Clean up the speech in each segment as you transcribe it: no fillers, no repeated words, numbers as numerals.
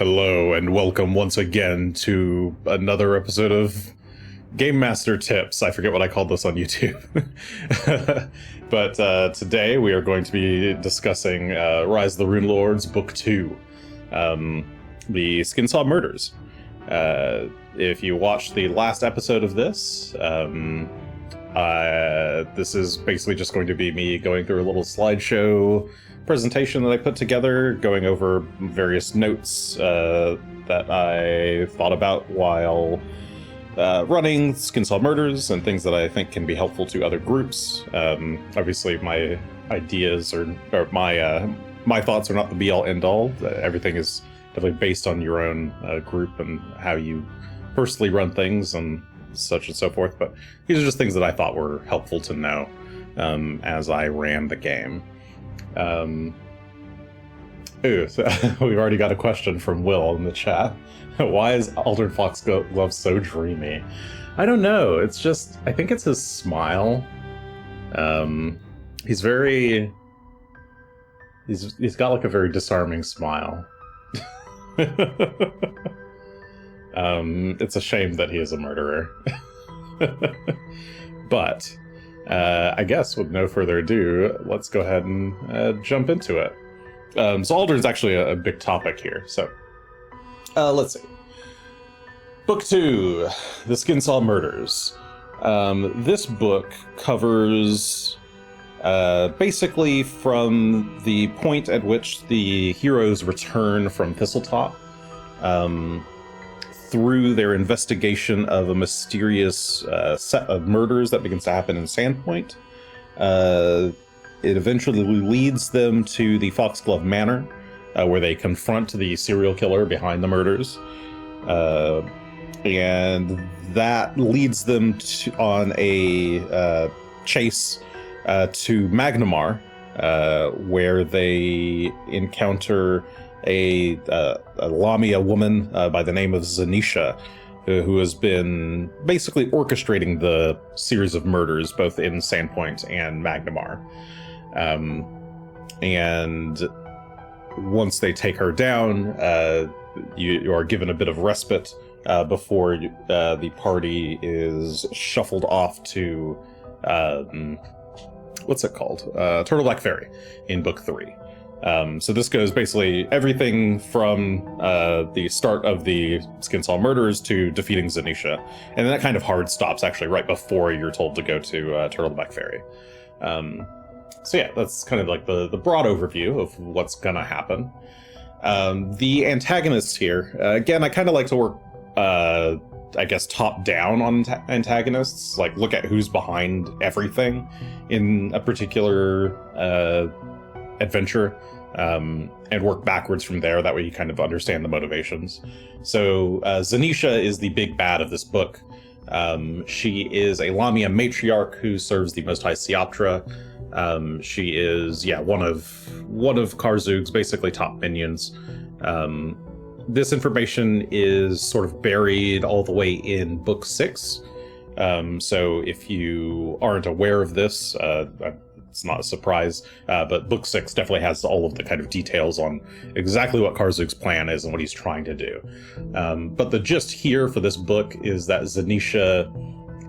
Hello and welcome once again to another episode of Game Master Tips. I forget what I called this on YouTube. But today we are going to be discussing Rise of the Runelords Book 2, the Skinsaw Murders. If you watched the last episode of this, this is basically just going to be me going through a little slideshow presentation that I put together, going over various notes that I thought about while running Skinsaw Murders and things that I think can be helpful to other groups. Obviously, my ideas or my thoughts are not the be-all, end-all. Everything is definitely based on your own group and how you personally run things and such and so forth. But these are just things that I thought were helpful to know as I ran the game. So we've already got a question from Will in the chat. Why is Altered Foxglove so dreamy? I don't know. It's just, I think it's his smile. He's got like a very disarming smile. It's a shame that he is a murderer. But I guess with no further ado, let's go ahead and jump into it. So Alder is actually a big topic here. So let's see. Book 2, The Skinsaw Murders. This book covers basically from the point at which the heroes return from Thistletop through their investigation of a mysterious set of murders that begins to happen in Sandpoint. It eventually leads them to the Foxglove Manor, where they confront the serial killer behind the murders. And that leads them on a chase to Magnamar, where they encounter a Lamia woman by the name of Zanisha, who has been basically orchestrating the series of murders both in Sandpoint and Magnamar. And once they take her down, you are given a bit of respite before the party is shuffled off to what's it called? Turtleblack Ferry in Book 3. So this goes basically everything from the start of the Skinsaw Murders to defeating Zanisha. And then that kind of hard stops actually right before you're told to go to Turtleback Ferry. So yeah, that's kind of like the broad overview of what's gonna happen. The antagonists here, again, I kind of like to work, I guess, top down on antagonists, like look at who's behind everything in a particular adventure, and work backwards from there. That way you kind of understand the motivations. So Zanisha is the big bad of this book. She is a Lamia matriarch who serves the Most High Sioptra. She is, one of Karzug's basically top minions. This information is sort of buried all the way in Book 6. So if you aren't aware of this, it's not a surprise, but Book 6 definitely has all of the kind of details on exactly what Karzug's plan is and what he's trying to do. But the gist here for this book is that Zanisha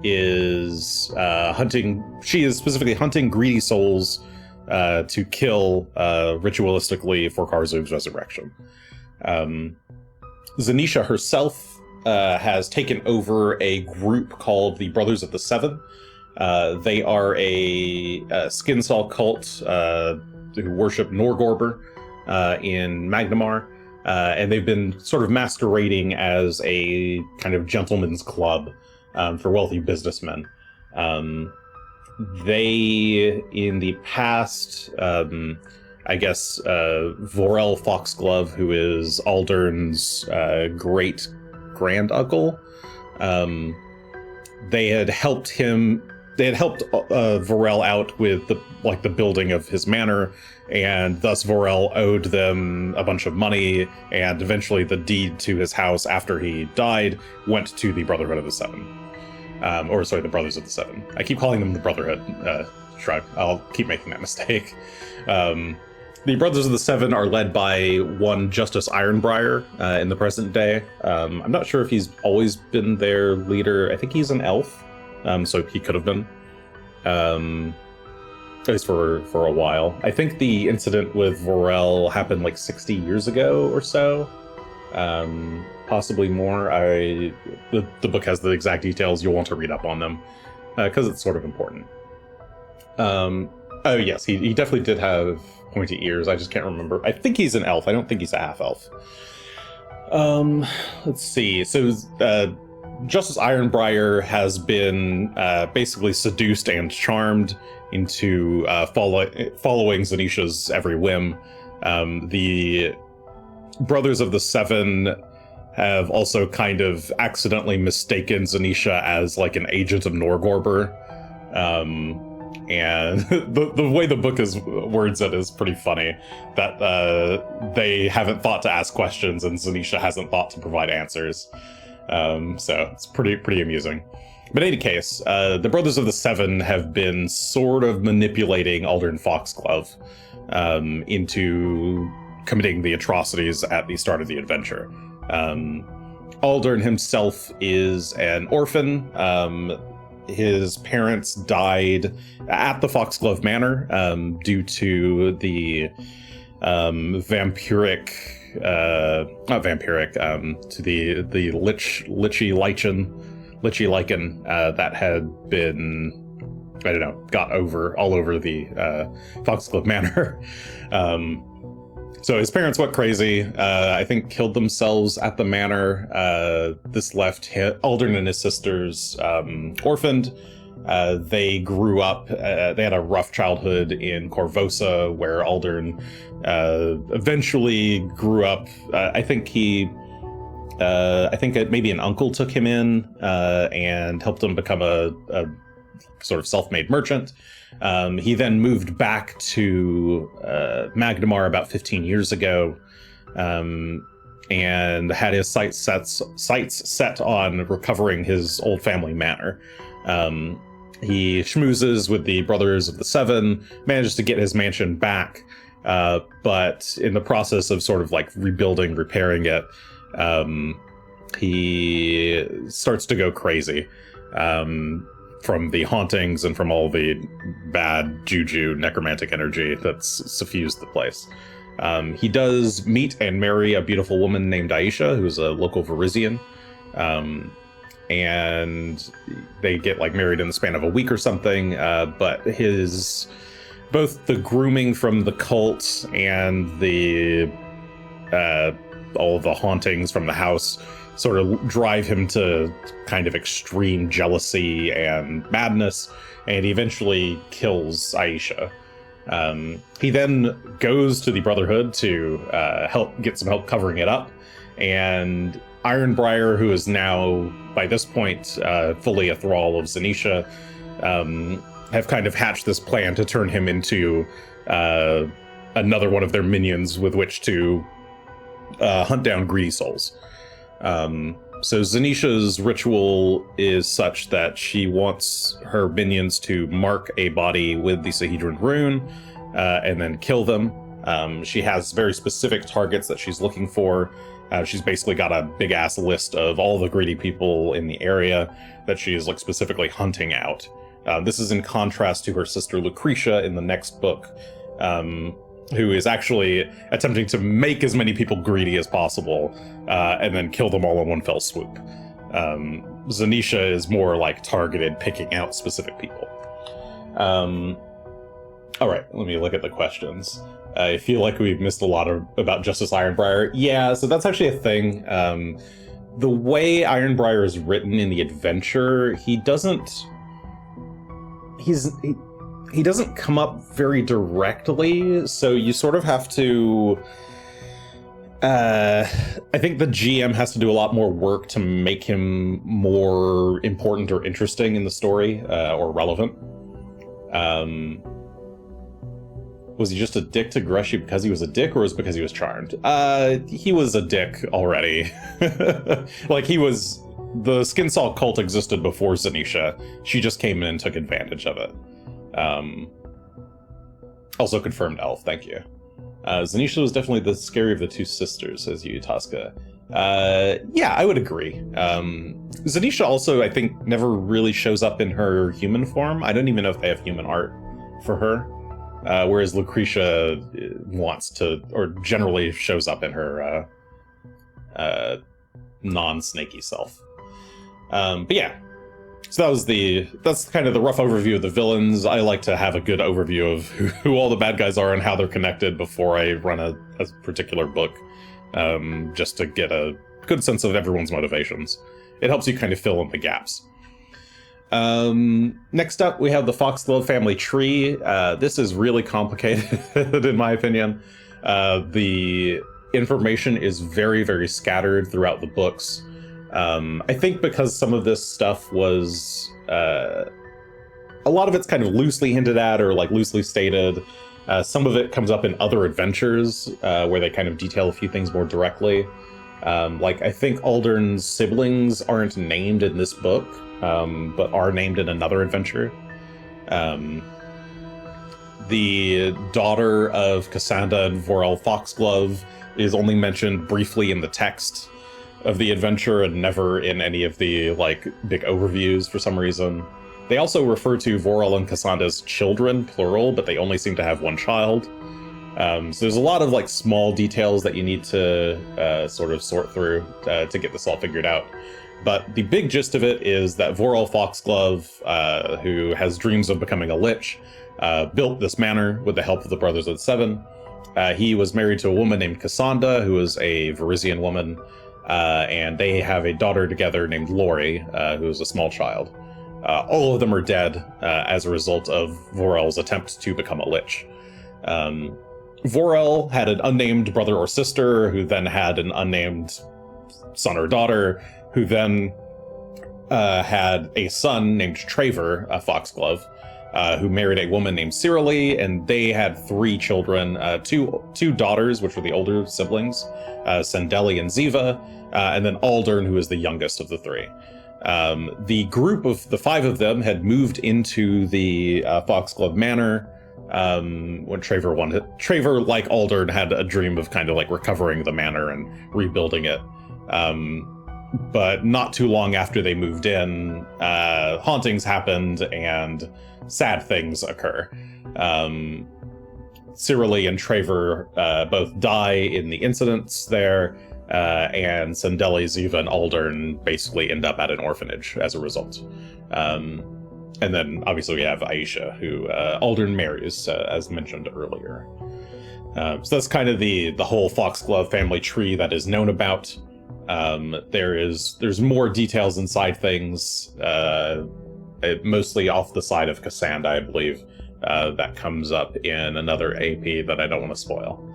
is she is specifically hunting greedy souls to kill ritualistically for Karzug's resurrection. Zanisha herself has taken over a group called the Brothers of the Seven. They are a Skinsaw cult who worship Norgorber in Magnamar, and they've been sort of masquerading as a kind of gentleman's club for wealthy businessmen. They, in the past, I guess, Vorel Foxglove, who is Aldern's great-grand-uncle, they had helped Vorel out with the building of his manor, and thus Vorel owed them a bunch of money, and eventually the deed to his house after he died went to the Brotherhood of the Seven. The Brothers of the Seven. I keep calling them the Brotherhood. Shrug. I'll keep making that mistake. The Brothers of the Seven are led by one Justice Ironbriar in the present day. I'm not sure if he's always been their leader. I think he's an elf, so he could have been. At least for a while. I think the incident with Vorel happened like 60 years ago or so. Possibly more. The book has the exact details. You'll want to read up on them because it's sort of important. Oh yes, he definitely did have pointy ears. I just can't remember. I think he's an elf. I don't think he's a half elf. Let's see. So Justice Ironbriar has been basically seduced and charmed into following Zanisha's every whim. The Brothers of the Seven have also kind of accidentally mistaken Zanisha as like an agent of Norgorber. And the way the book words it is pretty funny, that they haven't thought to ask questions and Zanisha hasn't thought to provide answers. So it's pretty amusing. But in any case, the Brothers of the Seven have been sort of manipulating Aldern Foxglove into committing the atrocities at the start of the adventure. Aldern himself is an orphan. His parents died at the Foxglove Manor due to the vampiric, not vampiric, to the lichy lichen that had been, I don't know, got all over the Foxglove Manor. So his parents went crazy, I think killed themselves at the manor. This left Aldern and his sisters orphaned. They grew up, they had a rough childhood in Corvosa, where Aldern eventually grew up. I think maybe an uncle took him in and helped him become a sort of self-made merchant. He then moved back to Magnamar about 15 years ago, and had his sights set on recovering his old family manor. He schmoozes with the Brothers of the Seven, manages to get his mansion back, but in the process of sort of like repairing it, he starts to go crazy. From the hauntings and from all the bad juju, necromantic energy that's suffused the place. He does meet and marry a beautiful woman named Aisha, who's a local Varisian. And they get like married in the span of a week or something, but both the grooming from the cult and all the hauntings from the house sort of drive him to kind of extreme jealousy and madness, and he eventually kills Aisha. He then goes to the Brotherhood to get some help covering it up, and Ironbriar, who is now, by this point, fully a thrall of Zanisha, have kind of hatched this plan to turn him into another one of their minions with which to hunt down greedy souls. So Zanisha's ritual is such that she wants her minions to mark a body with the Sahedron rune, and then kill them. She has very specific targets that she's looking for. She's basically got a big ass list of all the greedy people in the area that she is like specifically hunting out. This is in contrast to her sister Lucretia in the next book, who is actually attempting to make as many people greedy as possible, and then kill them all in one fell swoop. Zanisha is more like targeted, picking out specific people. All right, let me look at the questions. I feel like we've missed a lot about Justice Ironbriar. Yeah, so that's actually a thing. The way Ironbriar is written in the adventure, he doesn't come up very directly, so you sort of have to... I think the GM has to do a lot more work to make him more important or interesting in the story, or relevant. Was he just a dick to Grushy because he was a dick, or was it because he was charmed? He was a dick already. Like, the Skinsaw cult existed before Zanisha. She just came in and took advantage of it. Also confirmed elf, thank you. Zanisha was definitely the scary of the two sisters, says Yutaska. Yeah, I would agree. Zanisha also, I think, never really shows up in her human form. I don't even know if they have human art for her. Whereas Lucretia wants to, or generally shows up in her non-snaky self. But yeah, so that's kind of the rough overview of the villains. I like to have a good overview of who all the bad guys are and how they're connected before I run a particular book, just to get a good sense of everyone's motivations. It helps you kind of fill in the gaps. Next up, we have the Foxglove family tree. This is really complicated, in my opinion. The information is very, very scattered throughout the books. I think because some of this stuff was, a lot of it's kind of loosely hinted at or like loosely stated. Some of it comes up in other adventures, where they kind of detail a few things more directly. Like, I think Aldern's siblings aren't named in this book, but are named in another adventure. The daughter of Cassandra and Vorel Foxglove is only mentioned briefly in the text of the adventure and never in any of the, like, big overviews for some reason. They also refer to Vorel and Cassandra's children, plural, but they only seem to have one child. So there's a lot of, like, small details that you need to sort of sort through to get this all figured out. But the big gist of it is that Vorel Foxglove, who has dreams of becoming a lich, built this manor with the help of the Brothers of the Seven. He was married to a woman named Cassandra, who is a Varisian woman, and they have a daughter together named Lori, who is a small child. All of them are dead as a result of Vorel's attempt to become a lich. Vorel had an unnamed brother or sister, who then had an unnamed son or daughter, who then had a son named Traver, Foxglove, who married a woman named Cyrilie, and they had 3 children, two daughters, which were the older siblings, Sendeli and Ziva, and then Aldern, who is the youngest of the 3. The group of the 5 of them had moved into the Foxglove Manor when Traver, like Aldern, had a dream of kind of like recovering the manor and rebuilding it. But not too long after they moved in, hauntings happened and sad things occur. Cyrilie and Traver both die in the incidents there, and Sendeli, Ziva, and Aldern basically end up at an orphanage as a result. And then obviously we have Aisha, who Aldern marries, as mentioned earlier. So that's kind of the whole Foxglove family tree that is known about. There's more details inside things, mostly off the side of Cassandra, I believe, that comes up in another AP that I don't want to spoil.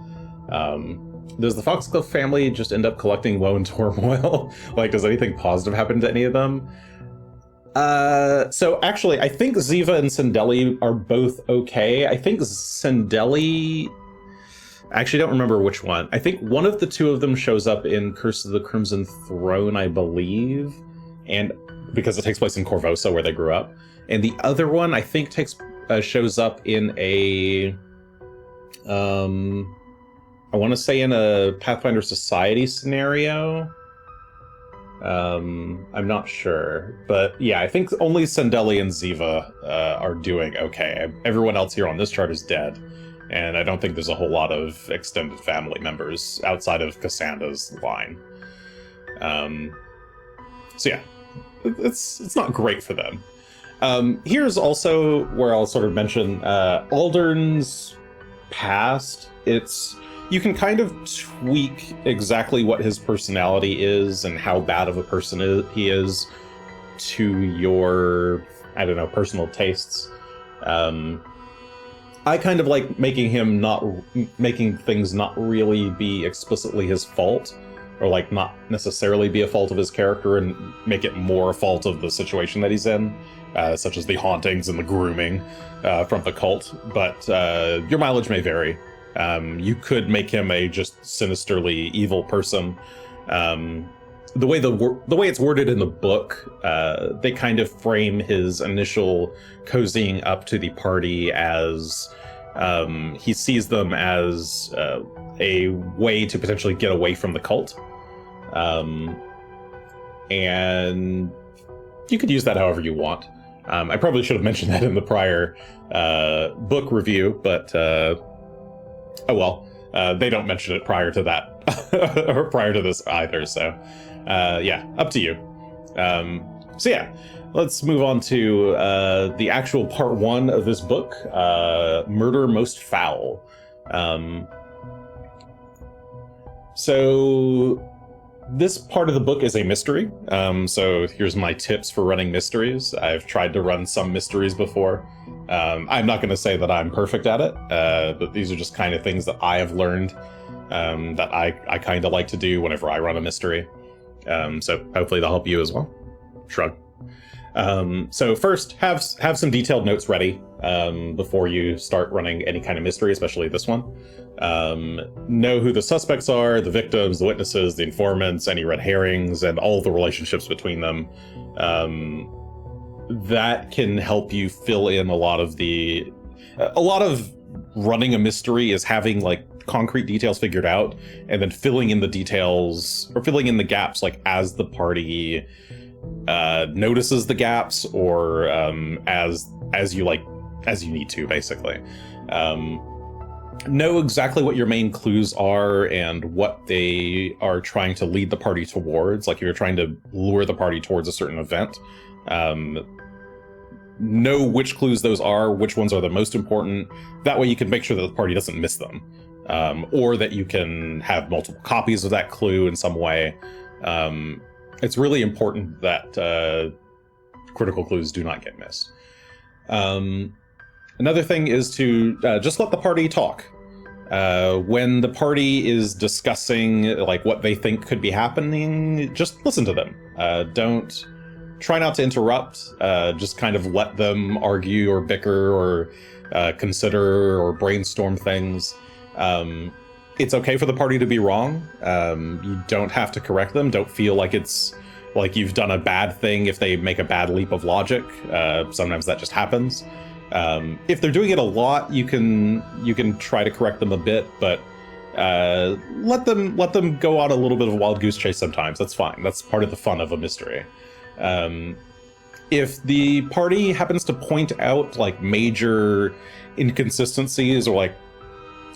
Does the Foxglove family just end up collecting woe and turmoil? Like, does anything positive happen to any of them? So actually, I think Ziva and Sendeli are both okay. I think Sendeli... I actually don't remember which one. I think one of the 2 of them shows up in Curse of the Crimson Throne, I believe, and because it takes place in Corvosa, where they grew up. And the other one, I think, shows up in a... I want to say in a Pathfinder Society scenario. I'm not sure, but yeah, I think only Sendeli and Ziva are doing okay. Everyone else here on this chart is dead, and I don't think there's a whole lot of extended family members outside of Cassandra's line. So yeah, it's not great for them. Here's also where I'll sort of mention Aldern's past. You can kind of tweak exactly what his personality is and how bad of a person he is to your, I don't know, personal tastes. I kind of like making things not really be explicitly his fault, or like not necessarily be a fault of his character, and make it more a fault of the situation that he's in, such as the hauntings and the grooming from the cult. But your mileage may vary. You could make him a just sinisterly evil person. The way it's worded in the book, they kind of frame his initial cozying up to the party as He sees them as a way to potentially get away from the cult. And you could use that however you want. I probably should have mentioned that in the prior book review, but oh well. They don't mention it prior to that, or prior to this either, so yeah, up to you. So yeah, let's move on to the actual part 1 of this book, Murder Most Foul. So this part of the book is a mystery. So here's my tips for running mysteries. I've tried to run some mysteries before. I'm not going to say that I'm perfect at it, but these are just kind of things that I have learned that I kind of like to do whenever I run a mystery. So hopefully they'll help you as well. Shrug. So first, have some detailed notes ready before you start running any kind of mystery, especially this one. Know who the suspects are, the victims, the witnesses, the informants, any red herrings, and all the relationships between them. That can help you fill in a lot of running a mystery is having like concrete details figured out and then filling in the details or filling in the gaps like as the party notices the gaps or as you need to, basically. Know exactly what your main clues are and what they are trying to lead the party towards. Like if you're trying to lure the party towards a certain event, know which clues those are, which ones are the most important. That way you can make sure that the party doesn't miss them, or that you can have multiple copies of that clue in some way. It's really important that critical clues do not get missed. Another thing is to just let the party talk. When the party is discussing like what they think could be happening, just listen to them. Don't try not to interrupt. Just kind of let them argue or bicker or consider or brainstorm things. It's okay for the party to be wrong. You don't have to correct them. Don't feel like it's like you've done a bad thing if they make a bad leap of logic. Sometimes that just happens. If they're doing it a lot, you can try to correct them a bit, but let them go on a little bit of a wild goose chase sometimes. That's fine. That's part of the fun of a mystery. If the party happens to point out like major inconsistencies or like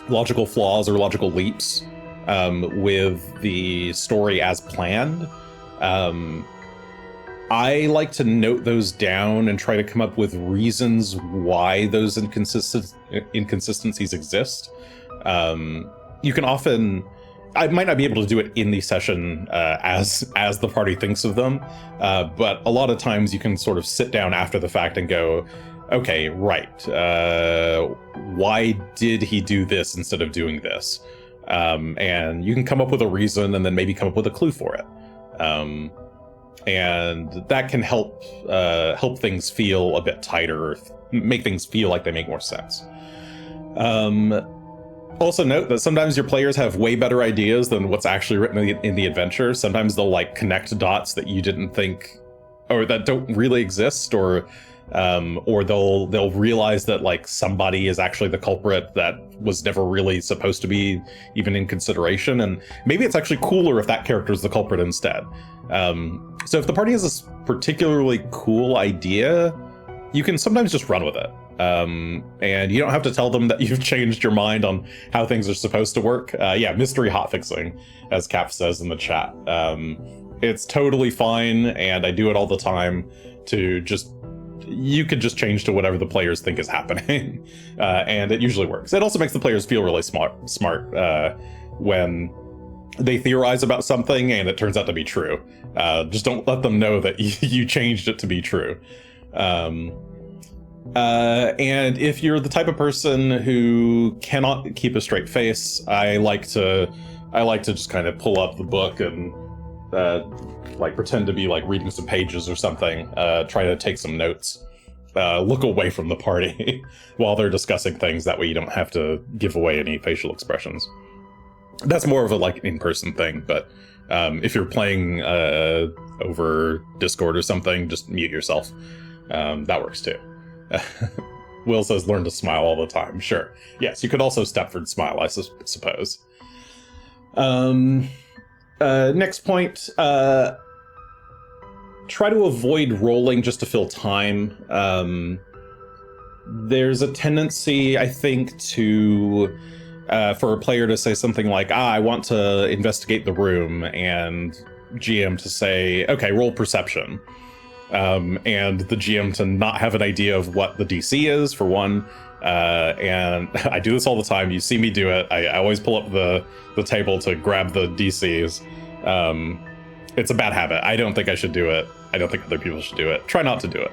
logical flaws or logical leaps with the story as planned, I like to note those down and try to come up with reasons why those inconsistencies exist. You can often, I might not be able to do it in the session as the party thinks of them, but a lot of times you can sort of sit down after the fact and go, okay, right, why did he do this instead of doing this? And you can come up with a reason and then maybe come up with a clue for it. And that can help things feel a bit tighter, make things feel like they make more sense. Also note that sometimes your players have way better ideas than what's actually written in the adventure. Sometimes they'll like connect dots that you didn't think, or that don't really exist, or they'll realize that like somebody is actually the culprit that was never really supposed to be even in consideration, and maybe it's actually cooler if that character is the culprit instead. So if the party has this particularly cool idea, you can sometimes just run with it. And you don't have to tell them that you've changed your mind on how things are supposed to work. Yeah, mystery hotfixing, as Cap says in the chat. It's totally fine, and I do it all the time to just, you could just change to whatever the players think is happening. And it usually works. It also makes the players feel really smart when they theorize about something and it turns out to be true. Just don't let them know that you changed it to be true. And if you're the type of person who cannot keep a straight face, I like to just kind of pull up the book and like pretend to be like reading some pages or something, try to take some notes, look away from the party while they're discussing things. That way you don't have to give away any facial expressions. That's more of a like in-person thing, but if you're playing over Discord or something, just mute yourself. That works too. Will says, learn to smile all the time. Sure. Yes, you could also Stepford smile, I suppose. Next point, try to avoid rolling just to fill time. There's a tendency, I think, to for a player to say something like, I want to investigate the room, and GM to say, okay, roll perception. And the GM to not have an idea of what the DC is, for one. And I do this all the time. You see me do it. I always pull up the table to grab the DCs. It's a bad habit. I don't think I should do it. I don't think other people should do it. Try not to do it.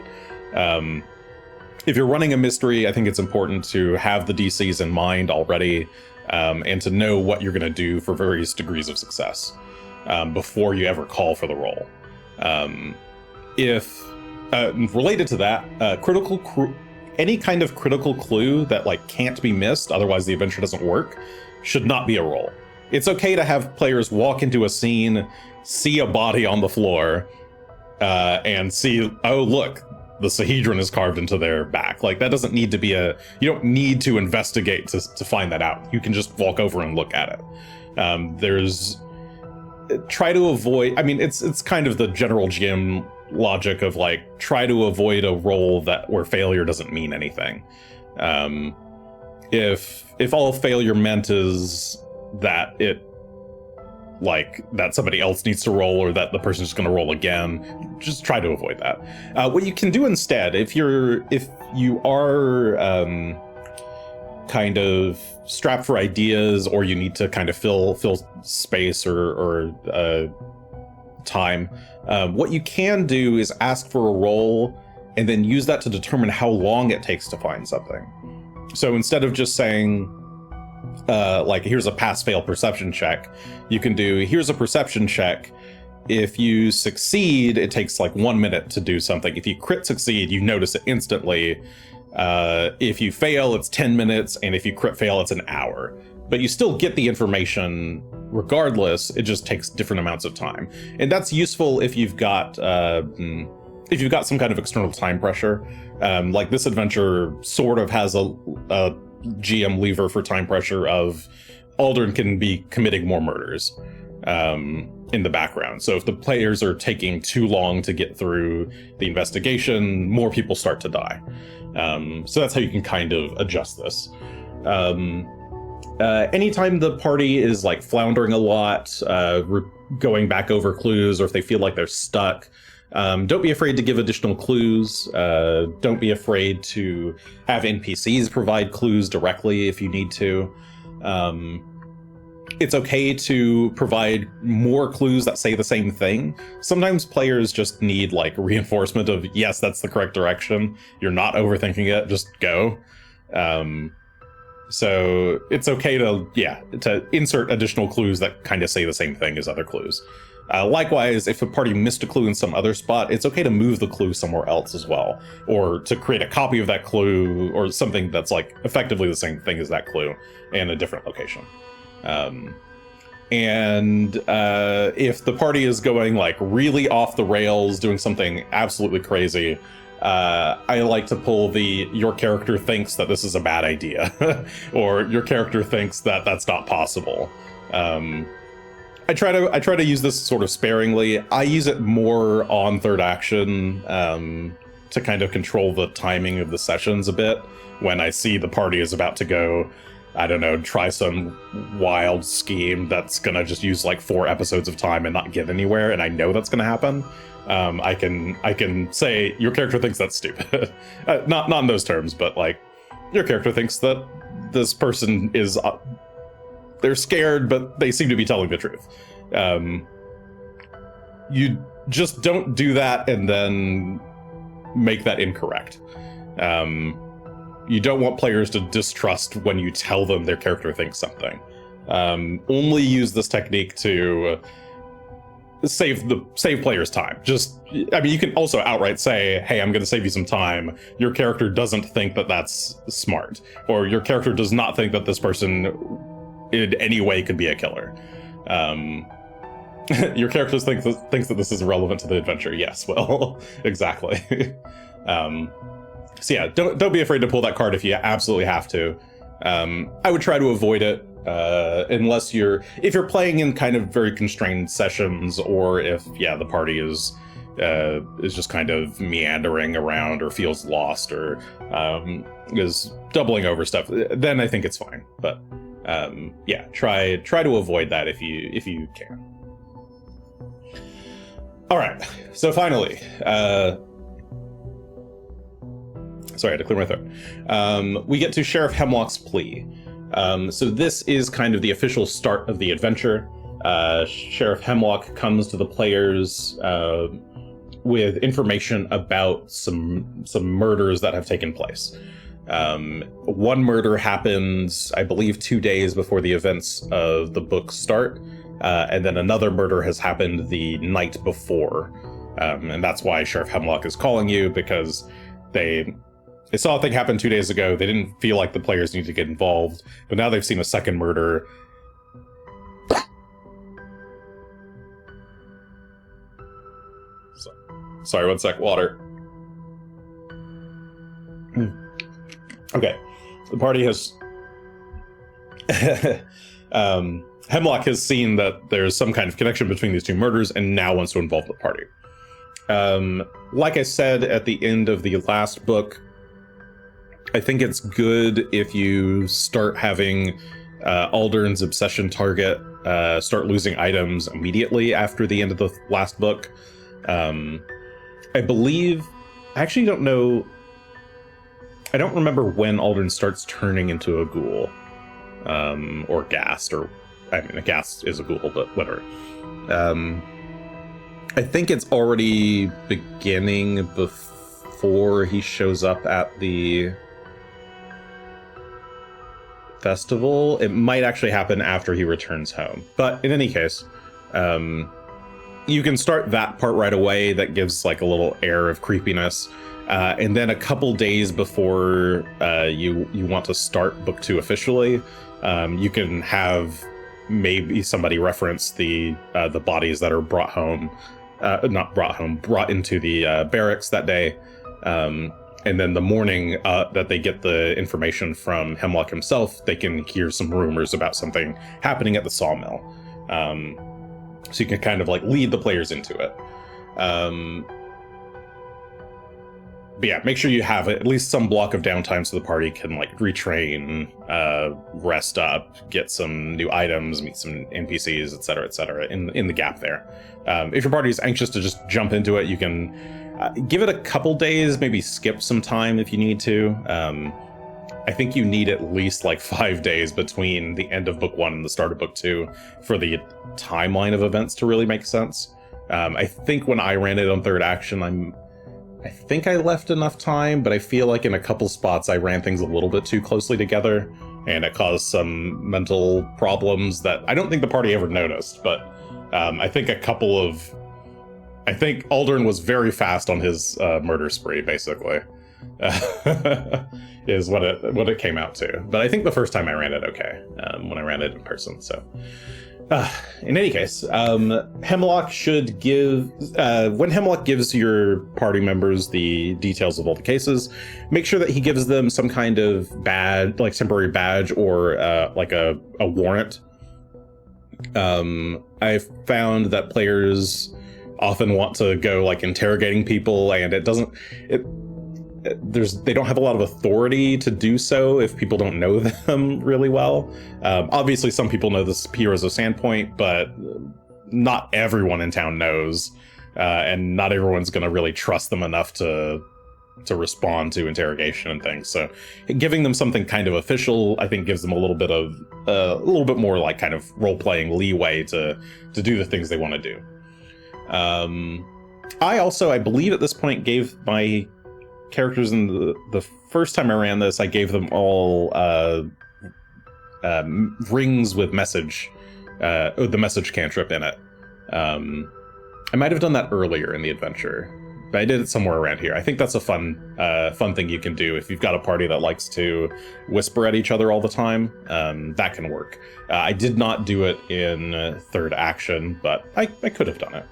If you're running a mystery, I think it's important to have the DCs in mind already, and to know what you're going to do for various degrees of success before you ever call for the roll. If related to that, any kind of critical clue that can't be missed, otherwise the adventure doesn't work, should not be a roll. It's okay to have players walk into a scene, see a body on the floor, and see, oh look, the Sahedron is carved into their back. That doesn't need to be you don't need to investigate to find that out. You can just walk over and look at it. Try to avoid, it's kind of the general GM logic of try to avoid a roll where failure doesn't mean anything. If all failure meant is that that somebody else needs to roll, or that the person's going to roll again, just try to avoid that. What you can do instead, if you are kind of strapped for ideas, or you need to kind of fill space or time, what you can do is ask for a roll and then use that to determine how long it takes to find something. So instead of just saying here's a pass-fail perception check, you can do, here's a perception check. If you succeed, it takes 1 minute to do something. If you crit succeed, you notice it instantly. If you fail, it's 10 minutes, and if you crit fail, it's an hour. But you still get the information regardless. It just takes different amounts of time, and that's useful if you've got some kind of external time pressure. This adventure sort of has a GM lever for time pressure of Aldern can be committing more murders in the background. So if the players are taking too long to get through the investigation, more people start to die. So that's how you can kind of adjust this. Anytime the party is floundering a lot, going back over clues, or if they feel like they're stuck, don't be afraid to give additional clues. Don't be afraid to have NPCs provide clues directly if you need to. It's okay to provide more clues that say the same thing. Sometimes players just need reinforcement of, yes, that's the correct direction. You're not overthinking it, just go. So it's okay to insert additional clues that kind of say the same thing as other clues. Likewise, if a party missed a clue in some other spot, it's okay to move the clue somewhere else as well, or to create a copy of that clue, or something that's effectively the same thing as that clue in a different location. If the party is going really off the rails, doing something absolutely crazy, I like to pull your character thinks that this is a bad idea, or your character thinks that that's not possible. I try to use this sort of sparingly. I use it more on third action to kind of control the timing of the sessions a bit. When I see the party is about to go, I don't know, try some wild scheme that's gonna just use 4 episodes of time and not get anywhere, and I know that's gonna happen. I can say your character thinks that's stupid. Not in those terms, but your character thinks that this person is. They're scared, but they seem to be telling the truth. You just don't do that and then make that incorrect. You don't want players to distrust when you tell them their character thinks something. Only use this technique to save players time. You can also outright say, hey, I'm going to save you some time. Your character doesn't think that that's smart, or your character does not think that this person in any way could be a killer. Your character thinks that this is irrelevant to the adventure. Yes, well, exactly. So yeah, don't be afraid to pull that card if you absolutely have to. I would try to avoid it unless if you're playing in kind of very constrained sessions, or if the party is just kind of meandering around or feels lost or is doubling over stuff. Then I think it's fine. But try to avoid that if you can. All right. So finally. Sorry, I had to clear my throat. We get to Sheriff Hemlock's plea. So this is kind of the official start of the adventure. Sheriff Hemlock comes to the players with information about some murders that have taken place. One murder happens, I believe, 2 days before the events of the book start, and then another murder has happened the night before. And that's why Sheriff Hemlock is calling you, because they saw a thing happen 2 days ago. They didn't feel like the players need to get involved, but now they've seen a second murder. Sorry, 1 sec, water. Okay, the party has... Hemlock has seen that there's some kind of connection between these two murders and now wants to involve the party. Like I said at the end of the last book, I think it's good if you start having Aldern's obsession target start losing items immediately after the end of the last book. I believe... I actually don't know... I don't remember when Aldern starts turning into a ghoul. Or ghast, or... I mean, a ghast is a ghoul, but whatever. I think it's already beginning before he shows up at the festival. It might actually happen after he returns home. But in any case, you can start that part right away. That gives like a little air of creepiness. And then a couple days before you want to start book 2 officially, you can have maybe somebody reference the bodies that are brought into the barracks that day. And then the morning that they get the information from Hemlock himself, they can hear some rumors about something happening at the sawmill. So you can kind of like lead the players into it. But yeah, make sure you have at least some block of downtime so the party can like retrain, rest up, get some new items, meet some NPCs, etc., in the gap there. If your party is anxious to just jump into it, you can give it a couple days, maybe skip some time if you need to. I think you need at least like 5 days between the end of book 1 and the start of book 2 for the timeline of events to really make sense. I think when I ran it on third action, I think I left enough time, but I feel like in a couple spots I ran things a little bit too closely together, and it caused some mental problems that I don't think the party ever noticed, but I think Aldern was very fast on his murder spree, basically, is what it came out to. But I think the first time I ran it okay, when I ran it in person, so... in any case, Hemlock should give... when Hemlock gives your party members the details of all the cases, make sure that he gives them some kind of badge, like temporary badge, or like a warrant. I've found that players often want to go like interrogating people, and they don't have a lot of authority to do so if people don't know them really well. Obviously, some people know the Heroes of Sandpoint, but not everyone in town knows, and not everyone's going to really trust them enough to respond to interrogation and things. So, giving them something kind of official, I think, gives them a little bit more like kind of role playing leeway to do the things they want to do. I believe at this point gave my characters in the first time I ran this, I gave them all rings with message, the message cantrip in it. I might have done that earlier in the adventure, but I did it somewhere around here. I think that's a fun thing you can do if you've got a party that likes to whisper at each other all the time. That can work. I did not do it in third action, but I could have done it.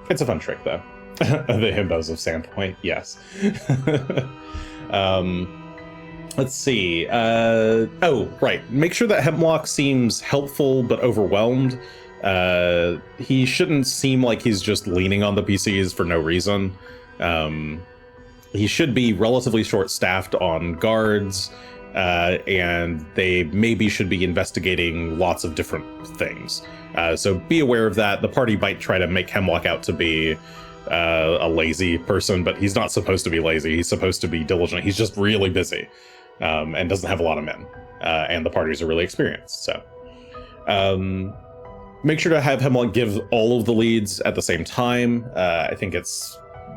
It's a fun trick, though. The himbos of Sandpoint, yes. Let's see. Oh, right. Make sure that Hemlock seems helpful but overwhelmed. He shouldn't seem like he's just leaning on the PCs for no reason. He should be relatively short-staffed on guards, and they maybe should be investigating lots of different things. So be aware of that. The party might try to make Hemlock out to be a lazy person, but he's not supposed to be lazy. He's supposed to be diligent. He's just really busy, and doesn't have a lot of men. And the parties are really experienced. So make sure to have Hemlock give all of the leads at the same time. I think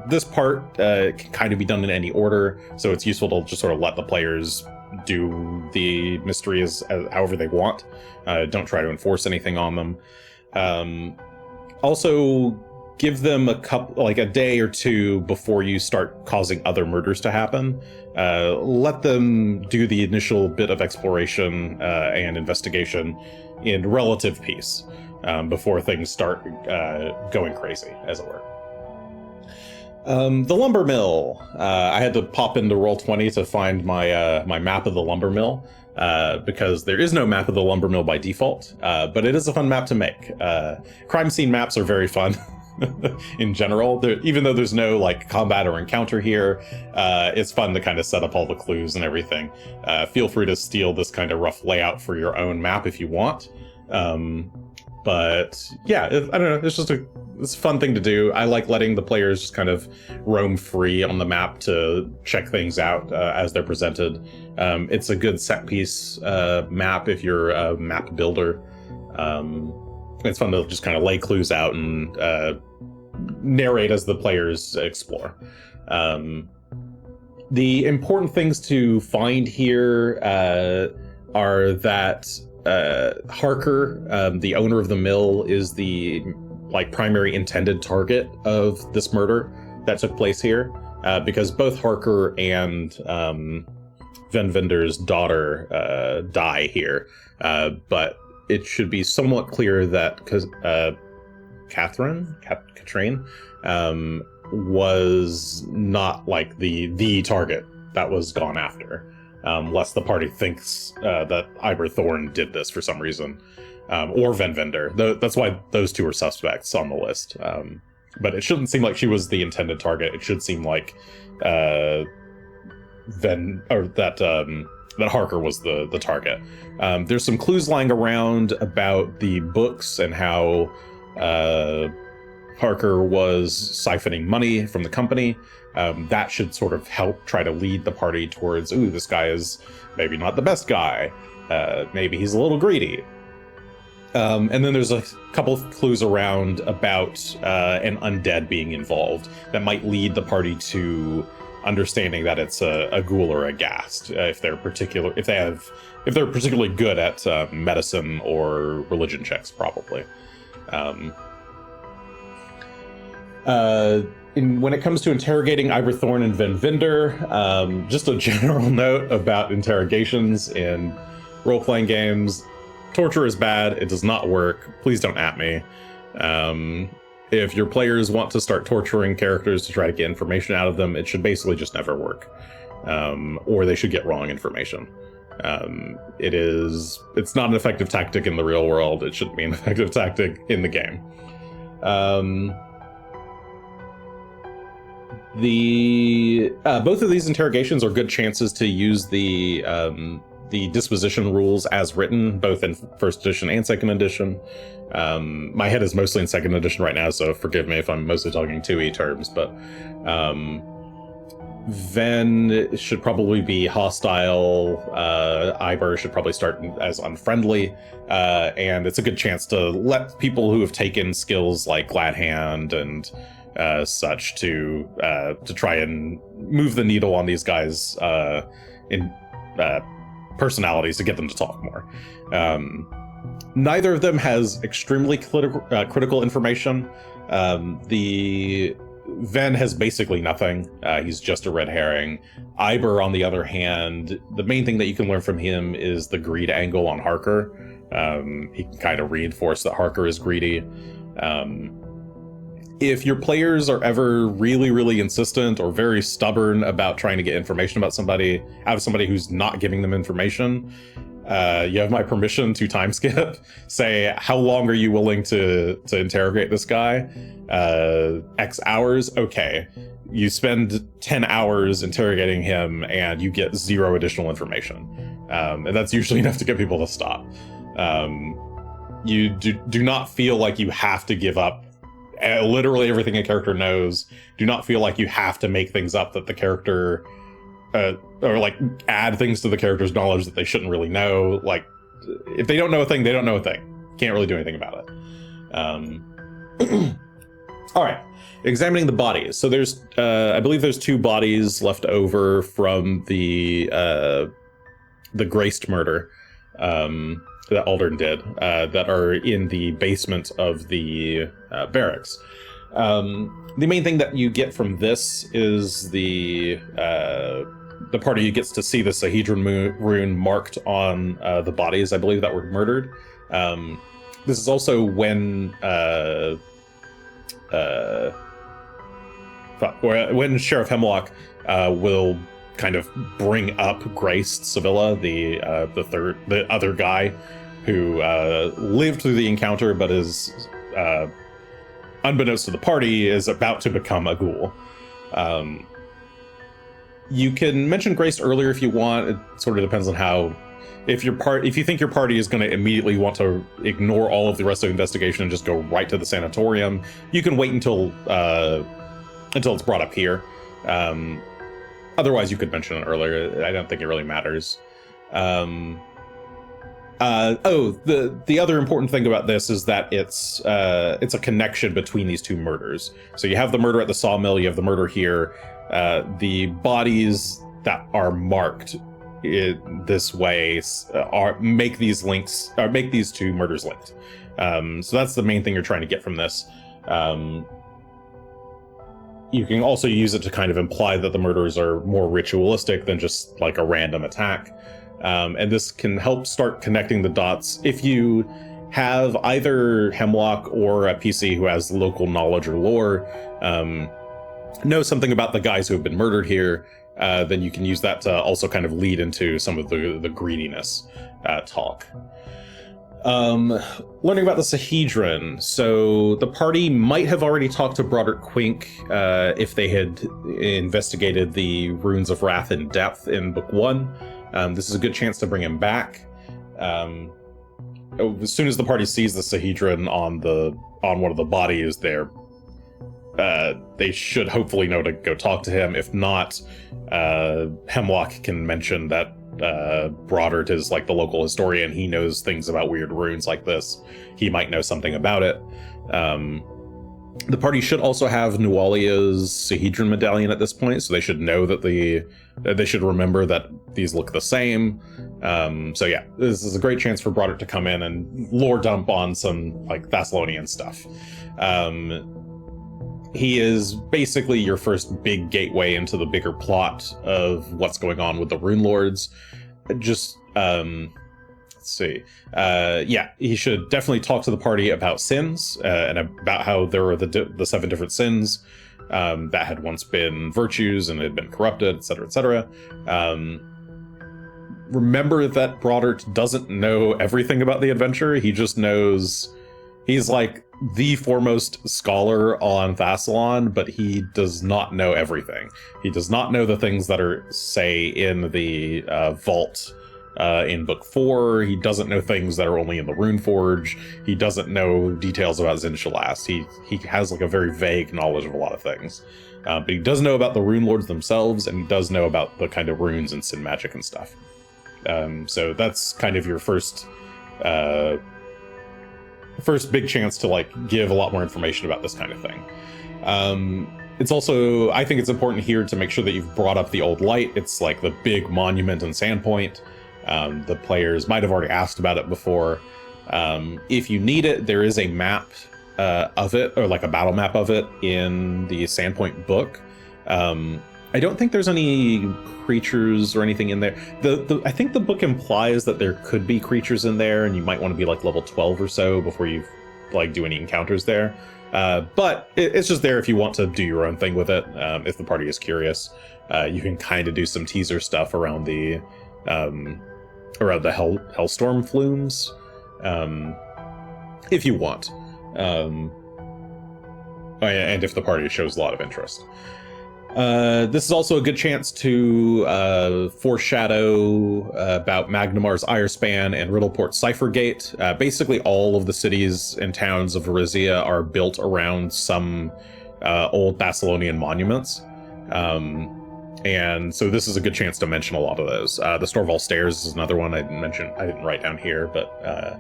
this part can kind of be done in any order, so it's useful to just sort of let the players do the mysteries however they want. Don't try to enforce anything on them. Also, give them a day or two before you start causing other murders to happen. Let them do the initial bit of exploration and investigation in relative peace before things start going crazy, as it were. The lumber mill. I had to pop into Roll20 to find my my map of the lumber mill, because there is no map of the lumber mill by default, but it is a fun map to make. Crime scene maps are very fun in general. Even though there's no like combat or encounter here, it's fun to kind of set up all the clues and everything. Feel free to steal this kind of rough layout for your own map if you want. But yeah, I don't know, it's a fun thing to do. I like letting the players just kind of roam free on the map to check things out as they're presented. It's a good set piece map if you're a map builder. It's fun to just kind of lay clues out and narrate as the players explore. The important things to find here are that Harker, the owner of the mill, is the primary intended target of this murder that took place here, because both Harker and Van Vender's daughter die here, but it should be somewhat clear that Katrine was not like the target that was gone after. Lest the party thinks that Ivor Thorne did this for some reason, or Van Vender. That's why those two are suspects on the list. But it shouldn't seem like she was the intended target. It should seem like that Harker was the target. There's some clues lying around about the books and how Harker was siphoning money from the company. That should sort of help try to lead the party towards, ooh, this guy is maybe not the best guy. Maybe he's a little greedy. And then there's a couple of clues around about an undead being involved that might lead the party to understanding that it's a ghoul or a ghast, if they're particularly good at medicine or religion checks, probably. When it comes to interrogating Ivor Thorne and Van Vinder, just a general note about interrogations in role-playing games. Torture is bad. It does not work. Please don't at me. If your players want to start torturing characters to try to get information out of them, it should basically just never work. Or they should get wrong information. It's not an effective tactic in the real world. It shouldn't be an effective tactic in the game. Both of these interrogations are good chances to use the disposition rules as written, both in first edition and second edition. My head is mostly in second edition right now, so forgive me if I'm mostly talking 2E terms, but Ven should probably be hostile. Ivor should probably start as unfriendly, and it's a good chance to let people who have taken skills like Glad Hand and such to try and move the needle on these guys in personalities to get them to talk more. Neither of them has extremely critical information. The Ven has basically nothing. He's just a red herring. Ivor, on the other hand, the main thing that you can learn from him is the greed angle on Harker. He can kind of reinforce that Harker is greedy. if your players are ever really, really insistent or very stubborn about trying to get information about somebody out of somebody who's not giving them information, you have my permission to time skip. Say, how long are you willing to interrogate this guy? X hours? Okay. You spend 10 hours interrogating him and you get 0 additional information. And that's usually enough to get people to stop. You do not feel like you have to give up literally everything a character knows. Do not feel like you have to make things up that the character or like add things to the character's knowledge that they shouldn't really know. Like, if they don't know a thing, they don't know a thing. Can't really do anything about it. All right, examining the bodies. So there's I believe there's 2 bodies left over from the Graced murder that Aldern did, that are in the basement of the barracks. The main thing that you get from this is the party gets to see the Sahedron rune marked on the bodies, I believe, that were murdered. This is also when Sheriff Hemlock will kind of bring up Grace Sevilla, the other guy who lived through the encounter, but is unbeknownst to the party is about to become a ghoul. You can mention Grace earlier if you want. It sort of depends on how. If you think your party is going to immediately want to ignore all of the rest of the investigation and just go right to the sanatorium, you can wait until it's brought up here. Otherwise, you could mention it earlier. I don't think it really matters. The other important thing about this is that it's a connection between these 2 murders. So you have the murder at the sawmill, you have the murder here. The bodies that are marked this way make these 2 murders linked. So that's the main thing you're trying to get from this. You can also use it to kind of imply that the murders are more ritualistic than just like a random attack. And this can help start connecting the dots. If you have either Hemlock or a PC who has local knowledge or lore, know something about the guys who have been murdered here, then you can use that to also kind of lead into some of the greediness talk. Learning about the Sahedron. So the party might have already talked to Broderick Quink if they had investigated the Runes of Wrath in depth in Book 1. This is a good chance to bring him back. As soon as the party sees the Sahedron on one of the bodies, they should hopefully know to go talk to him. If not, Hemlock can mention that Broderick is like the local historian. He knows things about weird runes like this. He might know something about it. The party should also have Nualia's Sahedron medallion at this point, so they should know that they should remember that these look the same. So yeah, this is a great chance for Broderick to come in and lore dump on some like Thessalonian stuff. He is basically your first big gateway into the bigger plot of what's going on with the Runelords. Just, let's see. Yeah, he should definitely talk to the party about sins, and about how there were the 7 different sins that had once been virtues and had been corrupted, etc., etc. Remember that Broderick doesn't know everything about the adventure. He just knows he's like the foremost scholar on Thassalon, but he does not know everything. He does not know the things that are, say, in the vault in Book 4. He doesn't know things that are only in the Runeforge. He doesn't know details about Zinshalast. He has like a very vague knowledge of a lot of things. But he does know about the Runelords themselves, and he does know about the kind of runes and sin magic and stuff. So that's kind of your first big chance to like give a lot more information about this kind of thing. It's also, I think it's important here to make sure that you've brought up the Old Light. It's like the big monument in Sandpoint. The players might have already asked about it before. If you need it, there is a map of it, or like a battle map of it in the Sandpoint book. I don't think there's any creatures or anything in there. I think the book implies that there could be creatures in there, and you might want to be like level 12 or so before you like do any encounters there. But it's just there if you want to do your own thing with it. If the party is curious, you can kind of do some teaser stuff around the Hellstorm flumes, if you want. And if the party shows a lot of interest. This is also a good chance to foreshadow about Magnemar's Irespan and Riddleport Cyphergate. Basically, all of the cities and towns of Varizia are built around some old Thessalonian monuments. And so this is a good chance to mention a lot of those. The Storval Stairs is another one I didn't write down here, but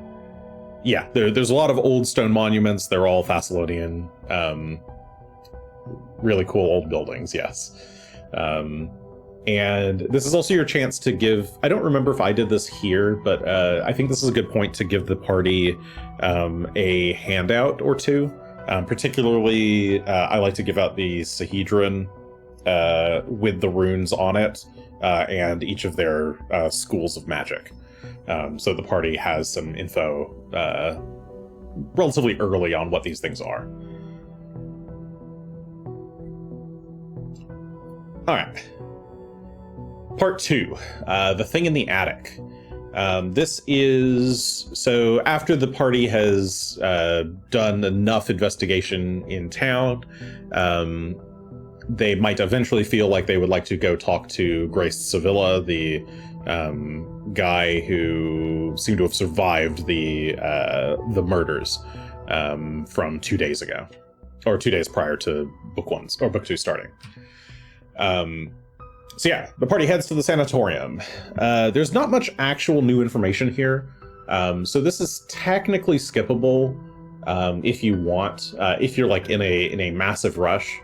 yeah, there's a lot of old stone monuments. They're all Thessalonian. Really cool old buildings, yes. And this is also your chance to give, I don't remember if I did this here, but I think this is a good point to give the party a handout or two. Particularly, I like to give out the Sahedron with the runes on it, and each of their schools of magic. So the party has some info relatively early on what these things are. All right. Part 2, the thing in the attic. This is, so after the party has done enough investigation in town, they might eventually feel like they would like to go talk to Grace Sevilla, the guy who seemed to have survived the murders from 2 days ago, or 2 days prior to book 2 starting. So yeah, the party heads to the sanatorium. There's not much actual new information here, so this is technically skippable if you want. If you're like in a massive rush.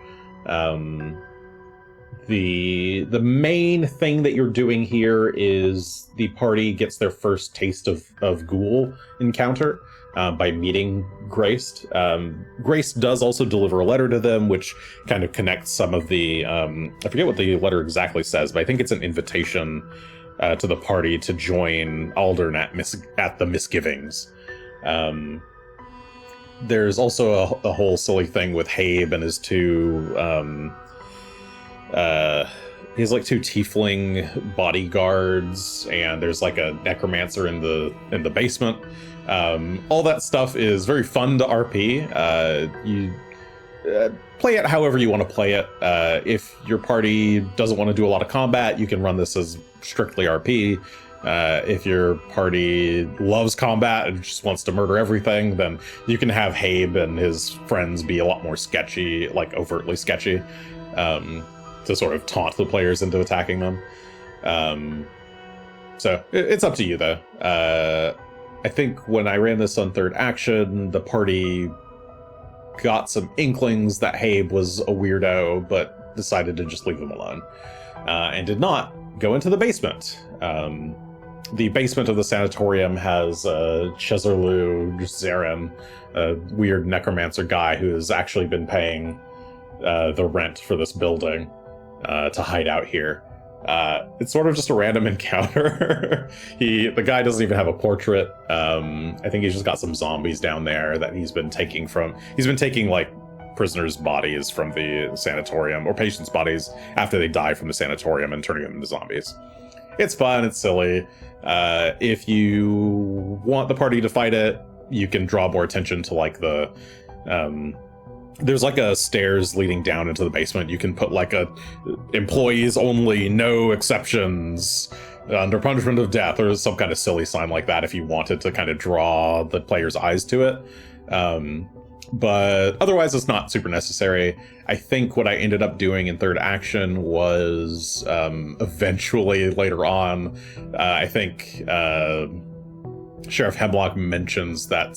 The main thing that you're doing here is the party gets their first taste of ghoul encounter by meeting Grace. Grace does also deliver a letter to them, which kind of connects some of the, I forget what the letter exactly says, but I think it's an invitation to the party to join Aldern at the Misgivings. There's also a whole silly thing with Habe and his two, he has like 2 tiefling bodyguards, and there's like a necromancer in the basement. All that stuff is very fun to RP. You play it however you want to play it. If your party doesn't want to do a lot of combat, you can run this as strictly RP. If your party loves combat and just wants to murder everything, then you can have Habe and his friends be a lot more sketchy, like overtly sketchy, to sort of taunt the players into attacking them. So it's up to you, though. I think when I ran this on 3rd action, the party got some inklings that Habe was a weirdo, but decided to just leave him alone, and did not go into the basement. The basement of the sanatorium has Chezerlu Zaren, a weird necromancer guy who has actually been paying the rent for this building to hide out here. It's sort of just a random encounter. The guy doesn't even have a portrait. I think he's just got some zombies down there that he's been taking like prisoners' bodies from the sanatorium, or patients' bodies after they die from the sanatorium, and turning them into zombies. It's fun, it's silly. If you want the party to fight it, you can draw more attention to like the there's like a stairs leading down into the basement. You can put like a employees only, no exceptions, under punishment of death, or some kind of silly sign like that if you wanted to kind of draw the player's eyes to it. But otherwise it's not super necessary. I think what I ended up doing in 3rd action was eventually later on, I think Sheriff Hemlock mentions that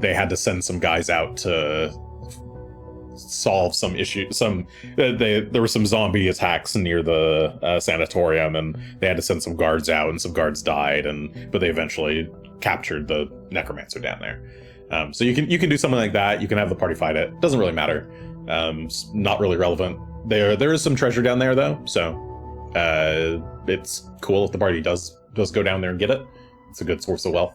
they had to send some guys out to solve some issue. There were some zombie attacks near the sanatorium, and they had to send some guards out, and some guards died, but they eventually captured the necromancer down there. So you can do something like that. You can have the party fight it. Doesn't really matter. It's not really relevant. There is some treasure down there though, so it's cool if the party does go down there and get it. It's a good source of wealth.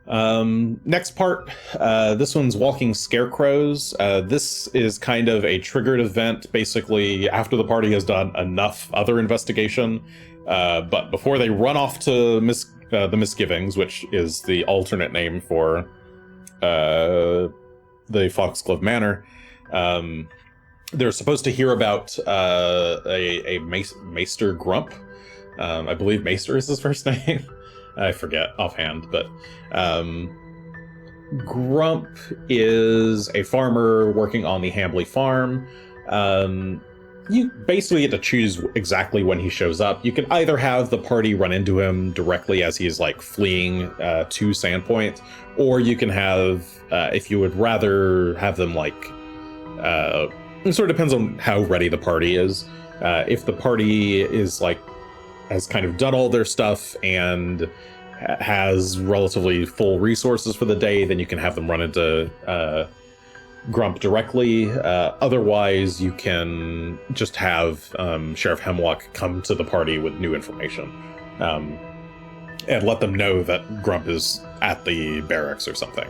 Next part, this one's Walking Scarecrows. This is kind of a triggered event, basically after the party has done enough other investigation, but before they run off to the Misgivings, which is the alternate name for the Foxglove Manor. They're supposed to hear about a Maester Grump. I believe Maester is his first name. I forget offhand, but Grump is a farmer working on the Hambley farm. You basically get to choose exactly when he shows up. You can either have the party run into him directly as he's like fleeing to Sandpoint, or you can have, if you would rather have them like, it sort of depends on how ready the party is. If the party is like, has kind of done all their stuff and has relatively full resources for the day, then you can have them run into Grump directly. Otherwise, you can just have Sheriff Hemlock come to the party with new information and let them know that Grump is at the barracks or something.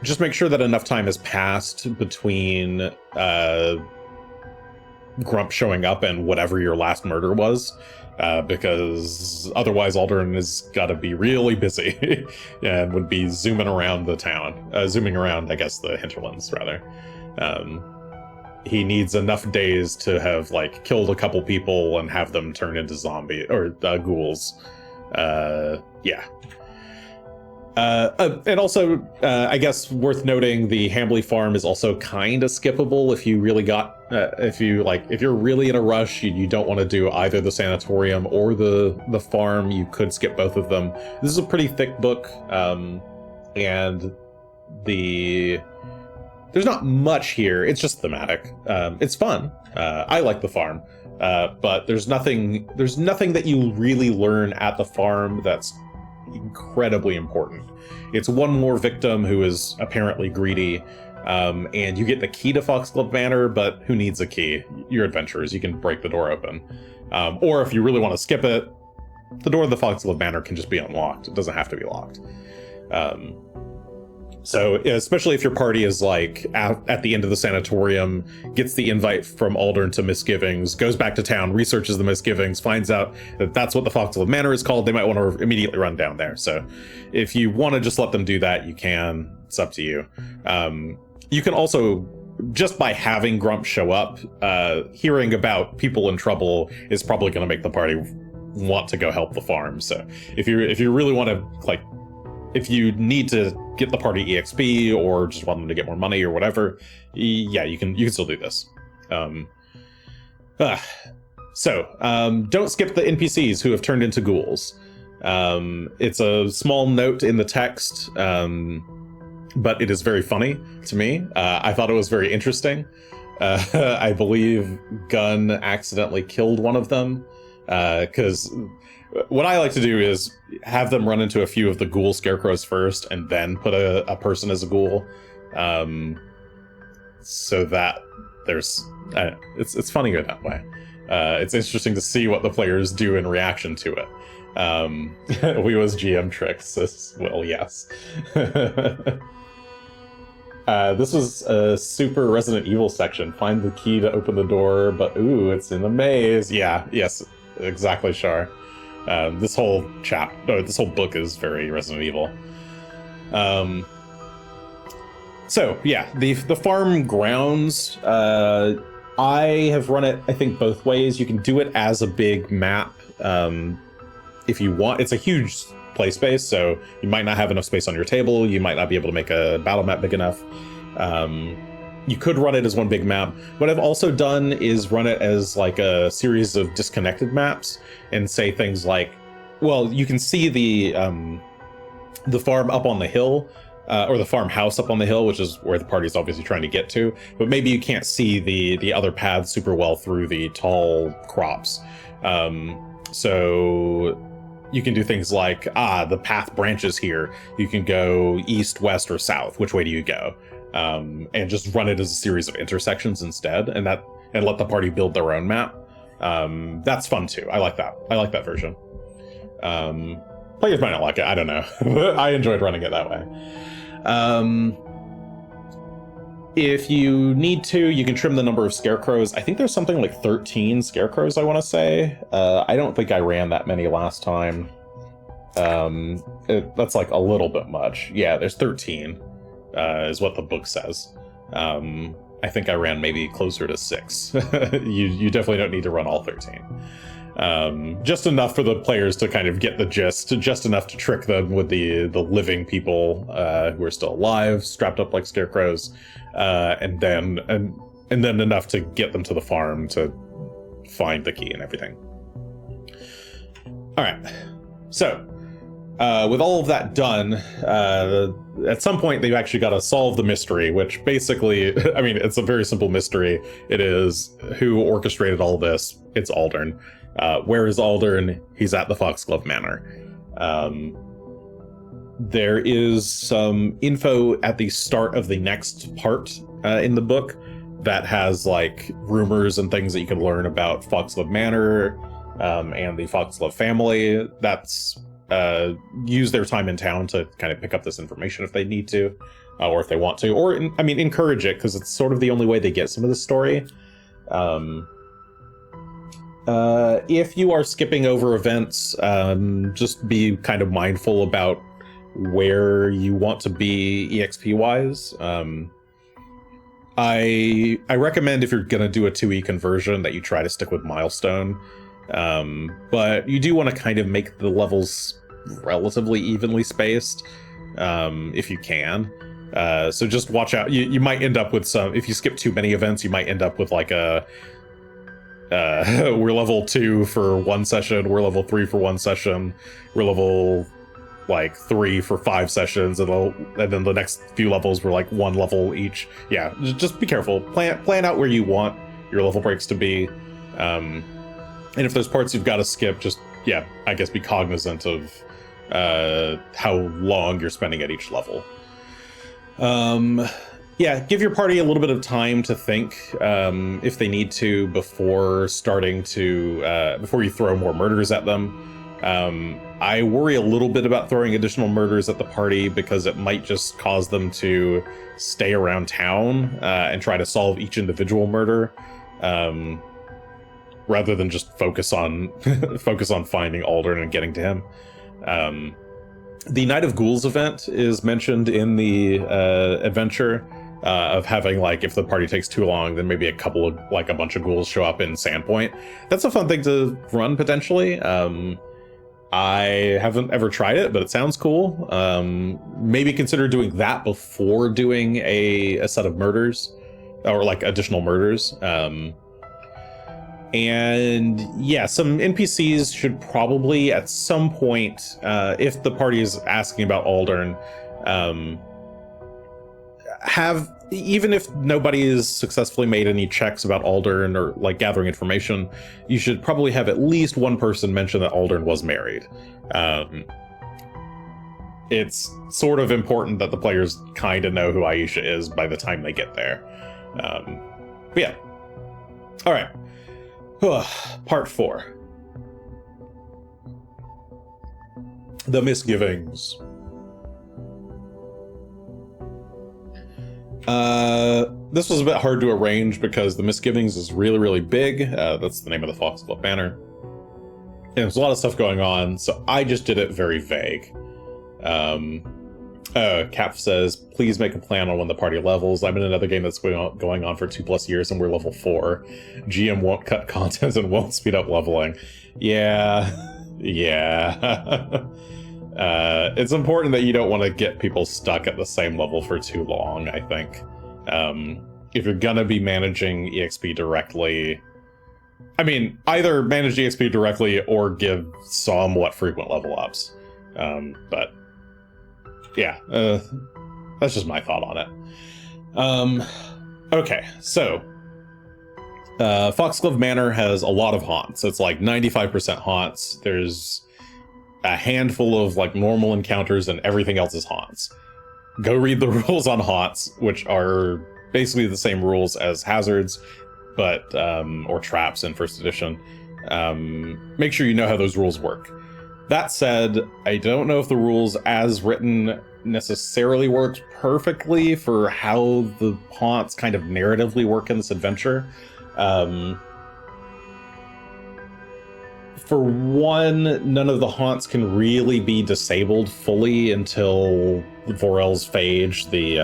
Just make sure that enough time has passed between Grump showing up and whatever your last murder was, because otherwise Aldern has got to be really busy and would be zooming around the town, zooming around, I guess, the hinterlands, rather. He needs enough days to have, like, killed a couple people and have them turn into zombie or ghouls. Yeah. And also, I guess worth noting, the Hambley farm is also kind of skippable if you really got, if you're really in a rush, you don't want to do either the sanatorium or the farm, you could skip both of them. This is a pretty thick book, and there's not much here. It's just thematic. It's fun. I like the farm, but there's nothing that you really learn at the farm that's incredibly important. It's one more victim who is apparently greedy, and you get the key to Foxglove Manor, but who needs a key? You're adventurers, you can break the door open. Or if you really want to skip it, the door of the Foxglove Manor can just be unlocked. It doesn't have to be locked. So especially if your party is like at the end of the sanatorium, gets the invite from Aldern to Misgivings, goes back to town, researches the Misgivings, finds out that that's what the Foxglove Manor is called, they might want to immediately run down there. So if you want to just let them do that, you can. It's up to you. You can also, just by having Grump show up, hearing about people in trouble is probably going to make the party want to go help the farm. So if you really want to, like, if you need to get the party EXP or just want them to get more money or whatever, yeah, you can still do this. So don't skip the NPCs who have turned into ghouls. It's a small note in the text, but it is very funny to me. I thought it was very interesting. I believe Gunn accidentally killed one of them, because what I like to do is have them run into a few of the ghoul scarecrows first and then put a person as a ghoul, so that there's it's funnier that way. It's interesting to see what the players do in reaction to it. We was GM tricks as well, yes. This was a super Resident Evil section. Find the key to open the door, but ooh, it's in the maze. Yeah, yes, exactly, Shar. This whole book is very Resident Evil. So yeah, the farm grounds, I have run it, I think, both ways. You can do it as a big map, if you want. It's a huge play space, so you might not have enough space on your table. You might not be able to make a battle map big enough. You could run it as one big map. What I've also done is run it as like a series of disconnected maps and say things like, well, you can see the farm up on the hill, or the farmhouse up on the hill, which is where the party's obviously trying to get to, but maybe you can't see the other paths super well through the tall crops. So you can do things like, the path branches here. You can go east, west, or south. Which way do you go? And just run it as a series of intersections instead, and let the party build their own map. That's fun too. I like that. I like that version. players might not like it. I don't know. I enjoyed running it that way. If you need to, you can trim the number of Scarecrows. I think there's something like 13 Scarecrows, I want to say. I don't think I ran that many last time. That's like a little bit much. Yeah, there's 13, is what the book says. I think I ran maybe closer to 6. You definitely don't need to run all 13. Just enough for the players to kind of get the gist, just enough to trick them with the living people who are still alive, strapped up like Scarecrows, and then enough to get them to the farm to find the key and everything. All right, so with all of that done, at some point they've actually got to solve the mystery, which basically, I mean, it's a very simple mystery. It is who orchestrated all this. It's Aldern. Where is Aldern? He's at the Foxglove Manor. There is some info at the start of the next part in the book that has like rumors and things that you can learn about Foxglove Manor and the Foxglove family. That's use their time in town to kind of pick up this information if they need to, or if they want to, or I mean, encourage it, because it's sort of the only way they get some of the story. If you are skipping over events, just be kind of mindful about where you want to be EXP wise. I recommend if you're gonna do a 2E conversion that you try to stick with milestone, but you do want to kind of make the levels relatively evenly spaced, if you can. So just watch out. You might end up with some, if you skip too many events, you might end up with like a we're level 2 for one session, we're level 3 for one session, we're level like 3 for 5 sessions, and then the next few levels were like 1 level each. Yeah, just be careful. Plan out where you want your level breaks to be. And if there's parts you've got to skip, just, yeah, I guess be cognizant of how long you're spending at each level. Yeah, give your party a little bit of time to think, if they need to, before starting to, before you throw more murders at them. I worry a little bit about throwing additional murders at the party, because it might just cause them to stay around town and try to solve each individual murder, rather than just focus on finding Aldern and getting to him. The Night of Ghouls event is mentioned in the adventure, of having, like, if the party takes too long, then maybe a bunch of ghouls show up in Sandpoint. That's a fun thing to run, potentially. I haven't ever tried it, but it sounds cool. Maybe consider doing that before doing a set of murders, or like additional murders. And yeah, some NPCs should probably at some point, if the party is asking about Aldern, even if nobody has successfully made any checks about Aldern or like gathering information, you should probably have at least one person mention that Aldern was married. It's sort of important that the players kind of know who Aisha is by the time they get there. But yeah. All right. Part 4. The Misgivings. This was a bit hard to arrange because the Misgivings is really, really big. That's the name of the Foxglove Banner. And there's a lot of stuff going on, so I just did it very vague. Cap says, please make a plan on when the party levels. I'm in another game that's going on for 2+ years and we're level 4. GM won't cut content and won't speed up leveling. Yeah. It's important that you don't want to get people stuck at the same level for too long, I think. If you're gonna be managing EXP directly, I mean, either manage EXP directly or give somewhat frequent level ups. But yeah, that's just my thought on it. Okay, so Foxglove Manor has a lot of haunts. It's like 95% haunts. There's a handful of like normal encounters and everything else is haunts. Go read the rules on haunts, which are basically the same rules as hazards, but or traps in first edition. Make sure you know how those rules work. That said, I don't know if the rules as written necessarily works perfectly for how the haunts kind of narratively work in this adventure. For one, none of the haunts can really be disabled fully until Vorel's phage, the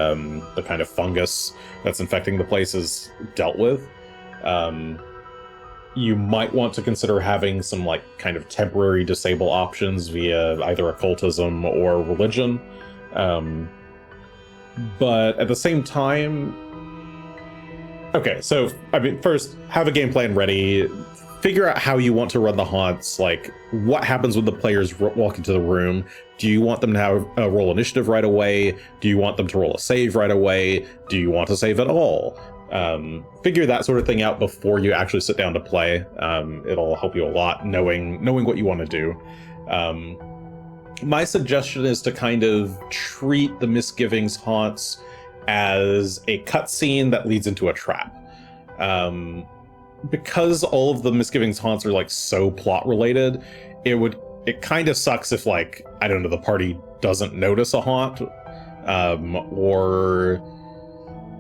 kind of fungus that's infecting the place, is dealt with. You might want to consider having some like kind of temporary disable options via either occultism or religion. But at the same time, okay, so I mean, first have a game plan ready. Figure out how you want to run the haunts, like what happens when the players walk into the room. Do you want them to have a roll initiative right away? Do you want them to roll a save right away? Do you want to save at all? Figure that sort of thing out before you actually sit down to play. It'll help you a lot knowing what you want to do. My suggestion is to kind of treat the Misgivings haunts as a cutscene that leads into a trap. Because all of the Misgivings haunts are like so plot related, it kind of sucks if, like, I don't know, the party doesn't notice a haunt,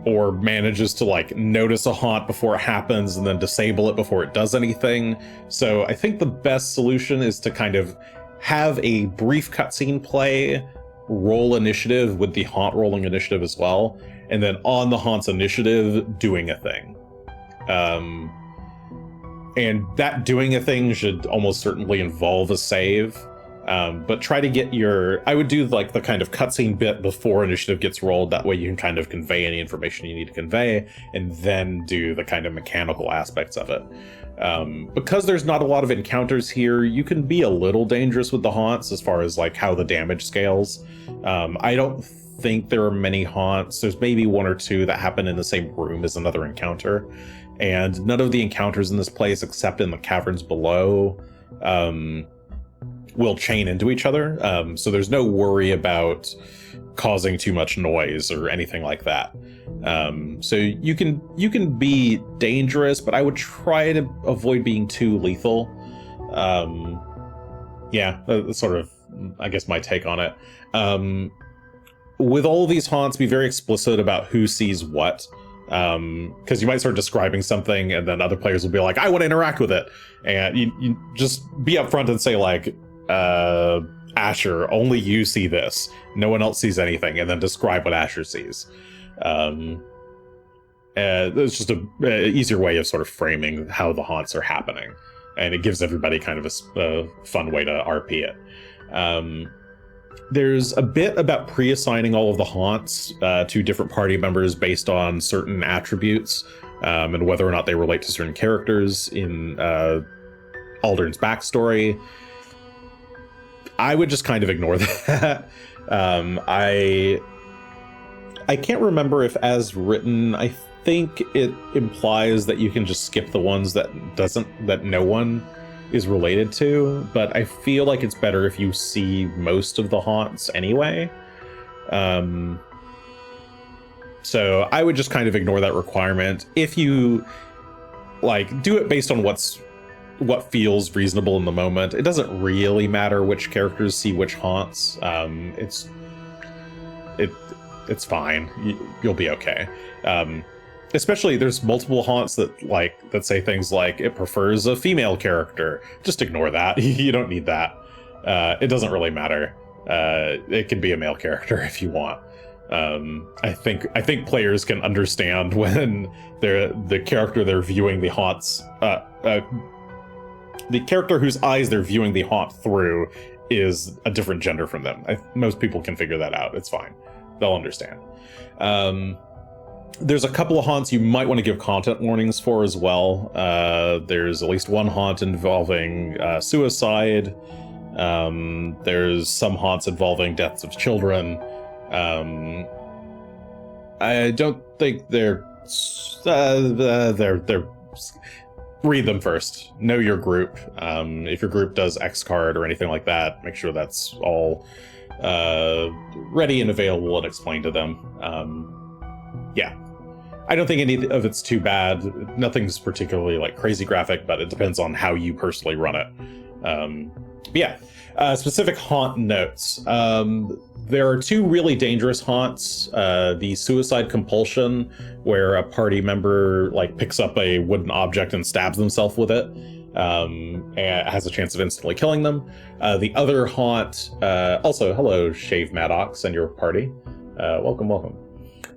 or manages to like notice a haunt before it happens and then disable it before it does anything. So I think the best solution is to kind of have a brief cutscene play, roll initiative with the haunt rolling initiative as well, and then on the haunt's initiative doing a thing. And that doing a thing should almost certainly involve a save. But try to get I would do like the kind of cutscene bit before initiative gets rolled. That way you can kind of convey any information you need to convey, and then do the kind of mechanical aspects of it. Because there's not a lot of encounters here, you can be a little dangerous with the haunts as far as like how the damage scales. I don't think there are many haunts. There's maybe one or two that happen in the same room as another encounter. And none of the encounters in this place, except in the caverns below, will chain into each other. So there's no worry about causing too much noise or anything like that. So you can be dangerous, but I would try to avoid being too lethal. Yeah, that's sort of, I guess, my take on it. With all of these haunts, be very explicit about who sees what. Because you might start describing something and then other players will be like, I want to interact with it. And you just be upfront and say like, Asher, only you see this. No one else sees anything. And then describe what Asher sees. It's just a easier way of sort of framing how the haunts are happening. And it gives everybody kind of a fun way to RP it. There's a bit about pre-assigning all of the haunts to different party members based on certain attributes, and whether or not they relate to certain characters in Aldern's backstory. I would just kind of ignore that. I can't remember if as written, I think it implies that you can just skip the ones that no one is related to, but I feel like it's better if you see most of the haunts anyway. So I would just kind of ignore that requirement. If you like do it based on what feels reasonable in the moment, it doesn't really matter which characters see which haunts. It's fine. You'll be okay. Especially there's multiple haunts that say things like it prefers a female character. Just ignore that. You don't need that. It doesn't really matter. It can be a male character if you want. I think players can understand when the character they're viewing the haunts, the character whose eyes they're viewing the haunt through is a different gender from them. Most people can figure that out. It's fine. They'll understand. There's a couple of haunts you might want to give content warnings for as well. There's at least one haunt involving suicide. There's some haunts involving deaths of children. I don't think they're read them first. Know your group. If your group does X card or anything like that, make sure that's all ready and available and explained to them. Yeah. I don't think any of it's too bad. Nothing's particularly like crazy graphic, but it depends on how you personally run it. Yeah, specific haunt notes. There are two really dangerous haunts. The suicide compulsion, where a party member like picks up a wooden object and stabs themselves with it, and has a chance of instantly killing them. The other haunt, also hello, Shave Maddox and your party. Welcome, welcome.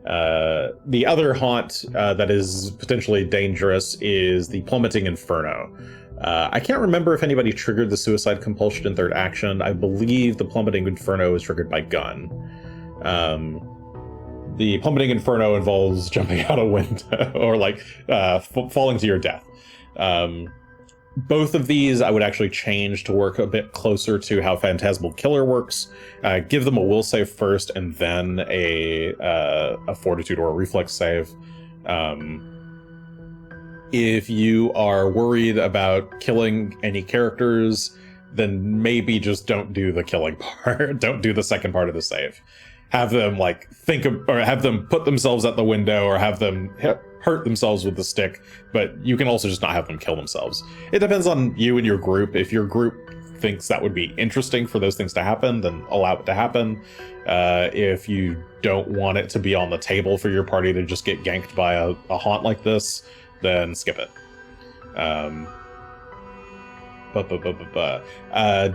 The other haunt that is potentially dangerous is the Plummeting Inferno. I can't remember if anybody triggered the suicide compulsion in third action. I believe the Plummeting Inferno is triggered by gun. The Plummeting Inferno involves jumping out a window or like falling to your death. Both of these I would actually change to work a bit closer to how Phantasmal Killer works. Give them a will save first and then a fortitude or a reflex save. If you are worried about killing any characters, then maybe just don't do the killing part. Don't do the second part of the save. Have them like or have them put themselves at the window, or have them hurt themselves with the stick, but you can also just not have them kill themselves. It depends on you and your group. If your group thinks that would be interesting for those things to happen, then allow it to happen. If you don't want it to be on the table for your party to just get ganked by a haunt like this, then skip it.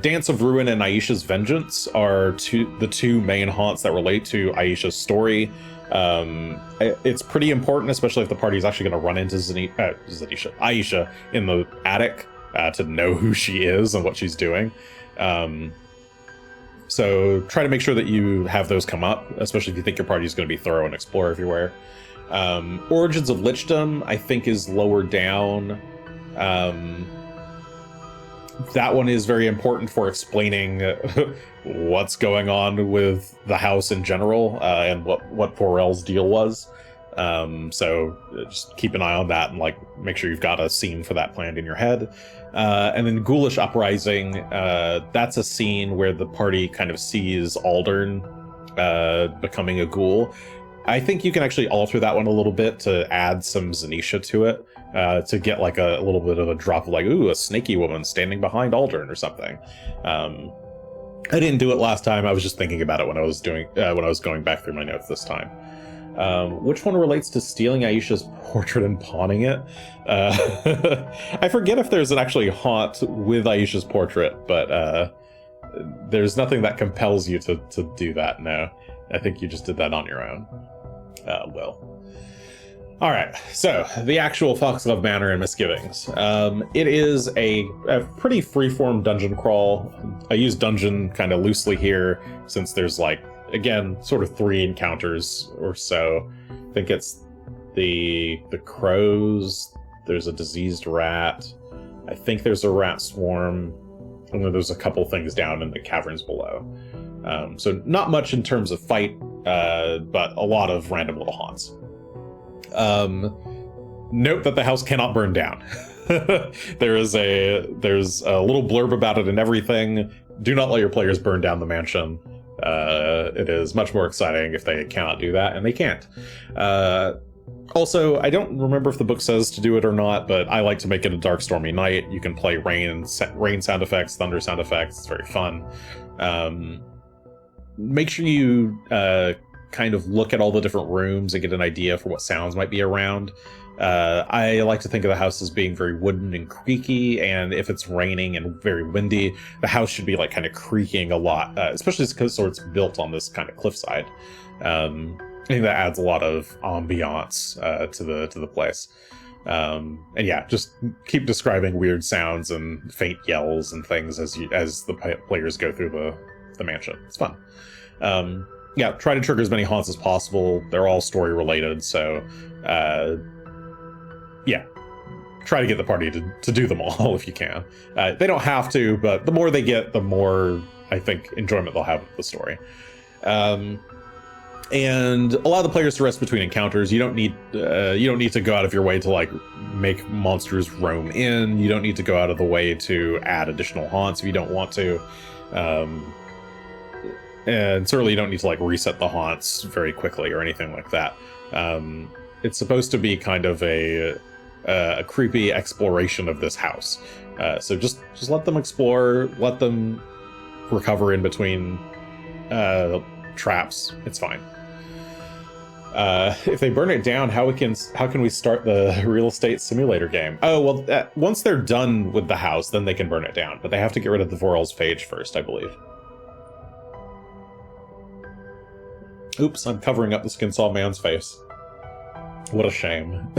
Dance of Ruin and Aisha's Vengeance are the two main haunts that relate to Aisha's story. It's pretty important, especially if the party is actually going to run into Aisha in the attic, to know who she is and what she's doing. So try to make sure that you have those come up, especially if you think your party is going to be thorough and explore everywhere. Origins of Lichdom, I think, is lower down. That one is very important for explaining what's going on with the house in general, and what Porel's deal was. So just keep an eye on that and like make sure you've got a scene for that planned in your head. And then Ghoulish Uprising, that's a scene where the party kind of sees Aldern becoming a ghoul. I think you can actually alter that one a little bit to add some Zanisha to it, to get like a little bit of a drop of like, ooh, a snaky woman standing behind Aldern or something. I didn't do it last time. I was just thinking about it when I was going back through my notes this time. Which one relates to stealing Aisha's portrait and pawning it? I forget if there's an actually haunt with Aisha's portrait, but there's nothing that compels you to do that. No, I think you just did that on your own. Well. All right, so the actual Foxglove Manor and Misgivings. It is a pretty freeform dungeon crawl. I use dungeon kind of loosely here since there's like, again, sort of 3 encounters or so. I think it's the crows, there's a diseased rat, I think there's a rat swarm, and then there's a couple things down in the caverns below. So not much in terms of fight, but a lot of random little haunts. Note that the house cannot burn down. There's a little blurb about it and everything. Do not let your players burn down the mansion. It is much more exciting if they cannot do that, and they can't. Also, I don't remember if the book says to do it or not, but I like to make it a dark, stormy night. You can play rain sound effects, thunder sound effects. It's very fun. Make sure you kind of look at all the different rooms and get an idea for what sounds might be around. I like to think of the house as being very wooden and creaky, and if it's raining and very windy, the house should be like kind of creaking a lot, especially because it's built on this kind of cliffside. I think that adds a lot of ambiance to the place. And yeah, just keep describing weird sounds and faint yells and things as the players go through the mansion. It's fun. Yeah, try to trigger as many haunts as possible. They're all story related, so yeah, try to get the party to do them all if you can. They don't have to, but the more they get, the more I think enjoyment they'll have with the story. And allow the players to rest between encounters. You don't need to go out of your way to like make monsters roam in. You don't need to go out of the way to add additional haunts if you don't want to. And certainly you don't need to like reset the haunts very quickly or anything like that. It's supposed to be kind of a a creepy exploration of this house. So just let them explore, let them recover in between traps. It's fine. If they burn it down, how can we start the real estate simulator game? Oh, well, once they're done with the house, then they can burn it down. But they have to get rid of the Voral's Phage first, I believe. Oops, I'm covering up the Skinsaw man's face. What a shame.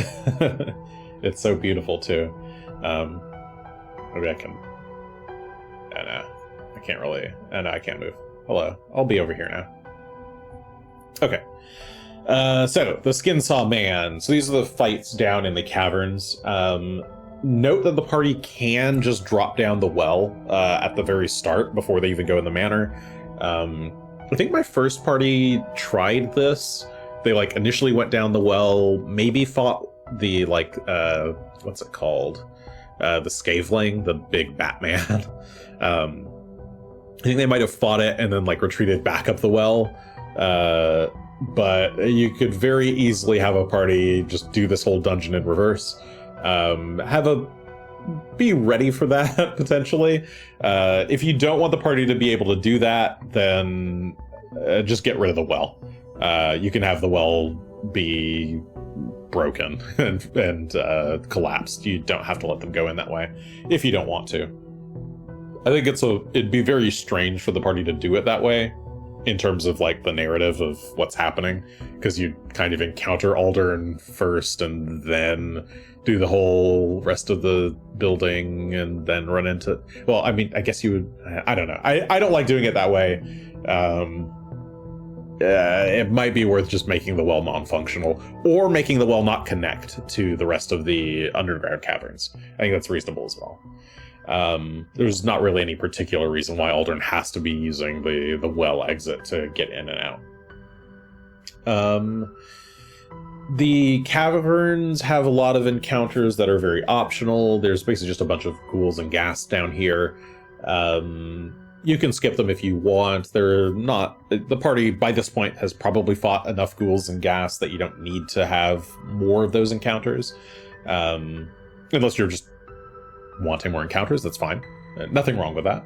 It's so beautiful, too. Maybe I can... no, I can't really... no, I can't move. Hello. I'll be over here now. Okay. So, the Skinsaw Man. So these are the fights down in the caverns. Note that the party can just drop down the well at the very start before they even go in the manor. I think my first party tried this. They, like, initially went down the well, maybe fought the, like, what's it called? The Skaveling, the big Batman. I think they might have fought it and then, like, retreated back up the well. But you could very easily have a party just do this whole dungeon in reverse. Be ready for that, potentially. If you don't want the party to be able to do that, then just get rid of the well. You can have the well be broken and collapsed. You don't have to let them go in that way if you don't want to. I think it'd be very strange for the party to do it that way in terms of, like, the narrative of what's happening, because you kind of encounter Aldern first and then do the whole rest of the building and then run into... Well, I mean, I guess you would... I don't know. I don't like doing it that way. It might be worth just making the well non-functional, or making the well not connect to the rest of the underground caverns. I think that's reasonable as well. There's not really any particular reason why Aldern has to be using the well exit to get in and out. The caverns have a lot of encounters that are very optional. There's basically just a bunch of ghouls and ghasts down here. You can skip them if you want. They're not... The party, by this point, has probably fought enough ghouls and ghasts that you don't need to have more of those encounters. Unless you're just wanting more encounters, that's fine. Nothing wrong with that.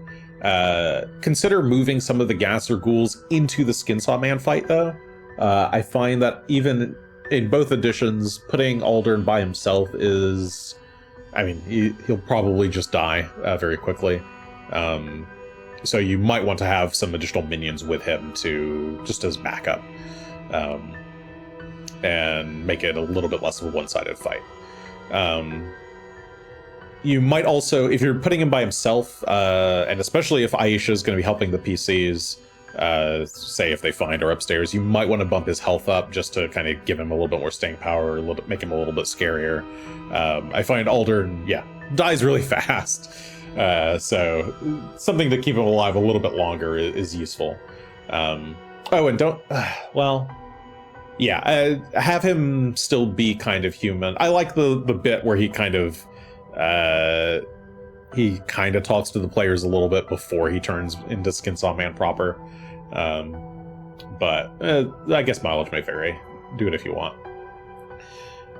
Consider moving some of the ghasts or ghouls into the Skinsaw Man fight, though. I find that even in both editions, putting Aldern by himself is... I mean, he'll probably just die very quickly. So you might want to have some additional minions with him to just as backup, and make it a little bit less of a one-sided fight. You might also, if you're putting him by himself, and especially if Aisha is going to be helping the PCs, say if they find her upstairs, you might want to bump his health up just to kind of give him a little bit more staying power, make him a little bit scarier. I find Aldern, dies really fast. So something to keep him alive a little bit longer is useful. And don't, have him still be kind of human. I like the bit where he kind of talks to the players a little bit before he turns into Skinsaw Man proper. But I guess mileage may vary. Do it if you want.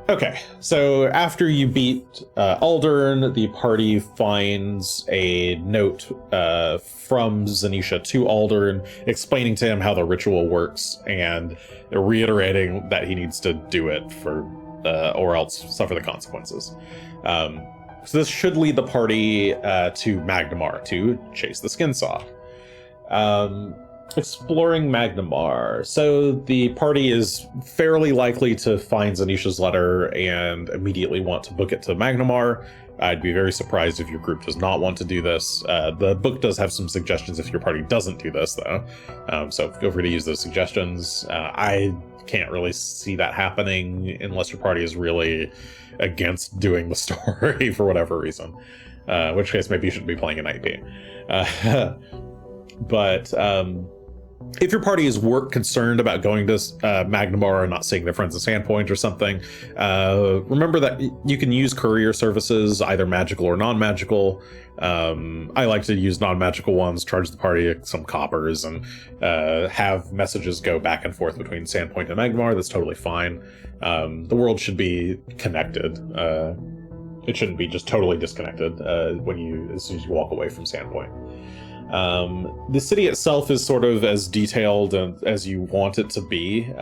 Okay, so after you beat Aldern, the party finds a note from Zanisha to Aldern explaining to him how the ritual works and reiterating that he needs to do it or else suffer the consequences. So this should lead the party to Magnamar to chase the Skinsaw. Exploring Magnamar. So the party is fairly likely to find Zanisha's letter and immediately want to book it to Magnamar. I'd be very surprised if your group does not want to do this. The book does have some suggestions if your party doesn't do this, though. So feel free to use those suggestions. I can't really see that happening unless your party is really against doing the story for whatever reason. In which case, maybe you shouldn't be playing an IP. But if your party is concerned about going to Magnamar and not seeing their friends at Sandpoint or something, remember that you can use courier services, either magical or non-magical. I like to use non-magical ones, charge the party some coppers, and have messages go back and forth between Sandpoint and Magnamar. That's totally fine. The world should be connected. it shouldn't be just totally disconnected as soon as you walk away from Sandpoint. The city itself is sort of as detailed as you want it to be.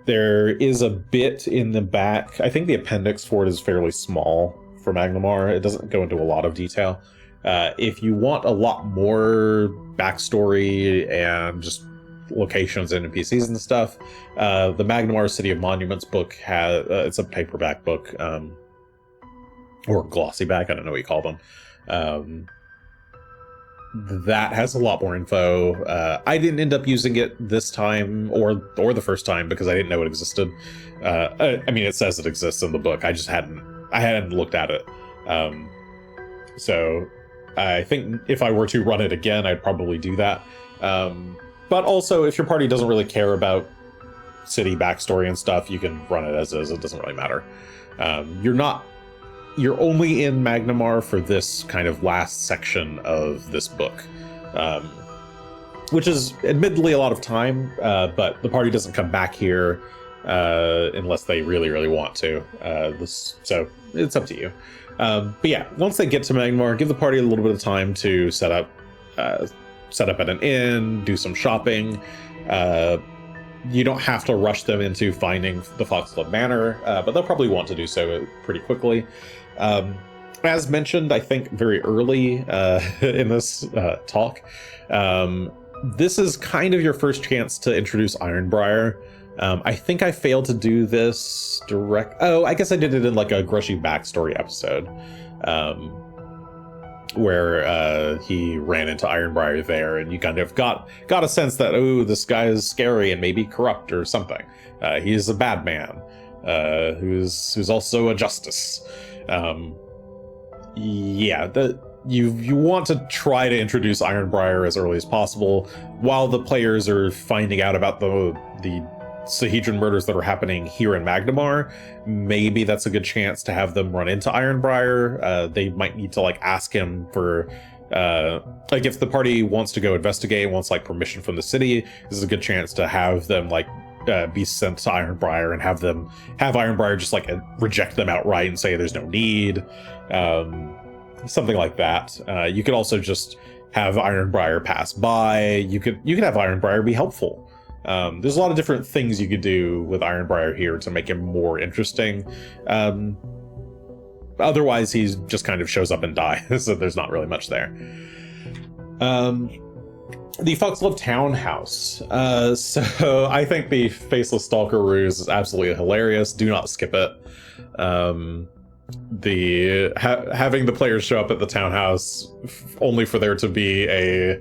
There is a bit in the back. I think the appendix for it is fairly small for Magnamar. It doesn't go into a lot of detail. If you want a lot more backstory and just locations and NPCs and stuff, the Magnamar City of Monuments book it's a paperback book, or glossy back, I don't know what you call them. That has a lot more info. I didn't end up using it this time or the first time because I didn't know it existed. I mean, it says it exists in the book. I hadn't looked at it. So I think if I were to run it again, I'd probably do that. But also, if your party doesn't really care about city backstory and stuff, you can run it as is. It doesn't really matter. You're only in Magnamar for this kind of last section of this book, which is admittedly a lot of time, but the party doesn't come back here unless they really, really want to. So it's up to you. But yeah, once they get to Magnamar, give the party a little bit of time to set up at an inn, do some shopping. You don't have to rush them into finding the Foxglove Manor, but they'll probably want to do so pretty quickly. As mentioned, I think very early in this talk, this is kind of your first chance to introduce Ironbriar. I think I failed to do this I guess I did it in like a Grushy backstory episode, where he ran into Ironbriar there, and you kind of got a sense that, oh, this guy is scary and maybe corrupt or something. He's a bad man who's also a justice. You want to try to introduce Ironbriar as early as possible while the players are finding out about the Sahedron murders that are happening here in Magnamar. Maybe that's a good chance to have them run into Ironbriar. They might need to ask him for if the party wants to go investigate, wants permission from the city, this is a good chance to have them be sent to Ironbriar and have Ironbriar just reject them outright and say there's no need, something like that. You could also just have Ironbriar pass by. You could have Ironbriar be helpful. There's a lot of different things you could do with Ironbriar here to make him more interesting. Otherwise, he just kind of shows up and dies, so there's not really much there. The Foxglove Townhouse. So I think the Faceless Stalker ruse is absolutely hilarious. Do not skip it. Having the players show up at the townhouse only for there to be a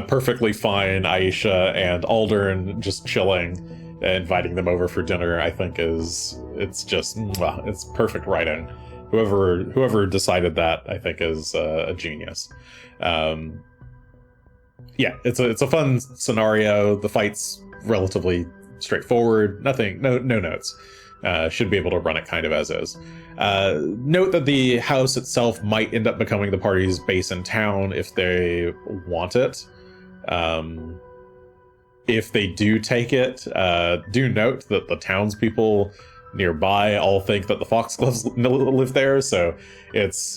perfectly fine Aisha and Aldern just chilling, inviting them over for dinner, I think it's perfect writing. Whoever decided that, I think, is a genius. It's a fun scenario. The fight's relatively straightforward. No notes. Should be able to run it kind of as is. Note that the house itself might end up becoming the party's base in town if they want it. If they do take it, do note that the townspeople nearby all think that the Foxgloves live there, so it's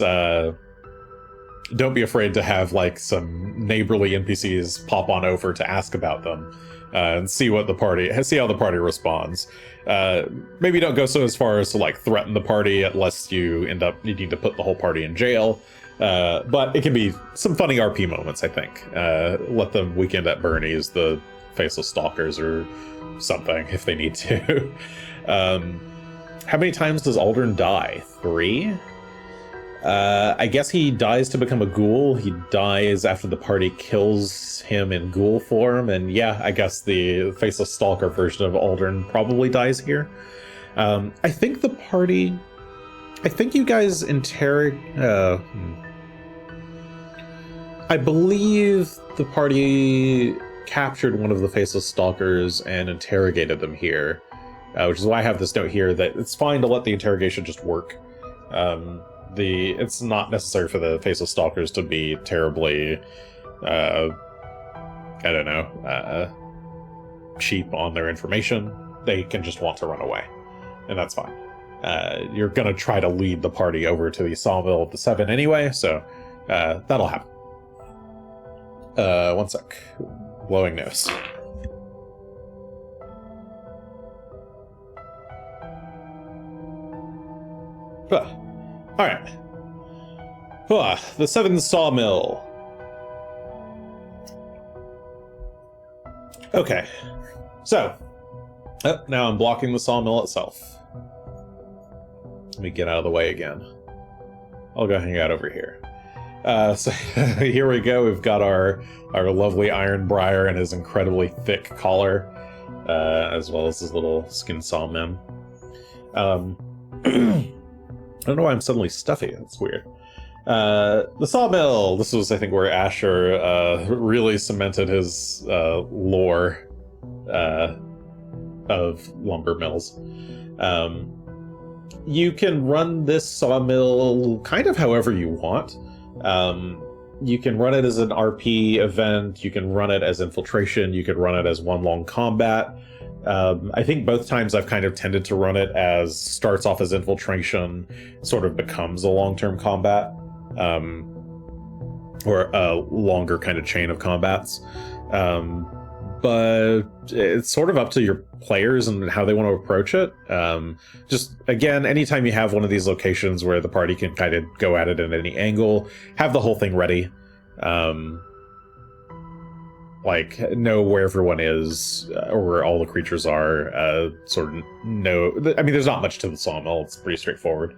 don't be afraid to have some neighborly NPCs pop on over to ask about them, and see how the party responds. Maybe don't go so as far as to threaten the party unless you end up needing to put the whole party in jail. But it can be some funny RP moments, I think. Let them weekend at Bernie's, the Faceless Stalkers, or something if they need to. How many times does Aldern die? 3? I guess he dies to become a ghoul. He dies after the party kills him in ghoul form, and yeah, I guess the Faceless Stalker version of Aldern probably dies here. I think you guys I believe the party captured one of the Faceless Stalkers and interrogated them here, which is why I have this note here that it's fine to let the interrogation just work. It's not necessary for the Faceless Stalkers to be terribly, cheap on their information. They can just want to run away, and that's fine. you're going to try to lead the party over to the Sawmill of the Seven anyway, so that'll happen. One sec. Blowing nose. Alright. The Seven Sawmill. Okay. So, now I'm blocking the sawmill itself. Let me get out of the way again. I'll go hang out over here. So here we go. We've got our lovely Ironbriar and his incredibly thick collar, as well as his little Skinsaw men. I don't know why I'm suddenly stuffy. That's weird. The Sawmill. This was, I think, where Asher really cemented his lore of lumber mills. You can run this sawmill kind of however you want. You can run it as an RP event, you can run it as infiltration, you can run it as one long combat. I think both times I've kind of tended to run it as starts off as infiltration, sort of becomes a long-term combat, or a longer kind of chain of combats. But it's sort of up to your players and how they want to approach it. Just, again, anytime you have one of these locations where the party can kind of go at it at any angle, have the whole thing ready. Like, know where everyone is, or where all the creatures are, sort of know... I mean, there's not much to the sawmill, it's pretty straightforward.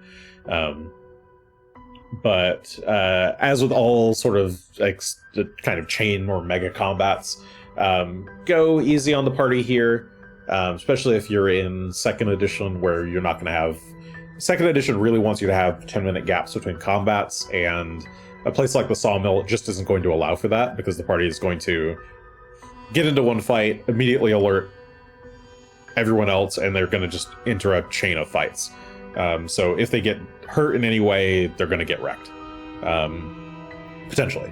But as with all sort of, like, kind of chain or mega combats, go easy on the party here, especially if you're in 2nd edition, where you're not going to have... 2nd edition really wants you to have 10-minute gaps between combats, and a place like the Sawmill just isn't going to allow for that, because the party is going to get into one fight, immediately alert everyone else, and they're going to just enter a chain of fights. So if they get hurt in any way, they're going to get wrecked. Potentially.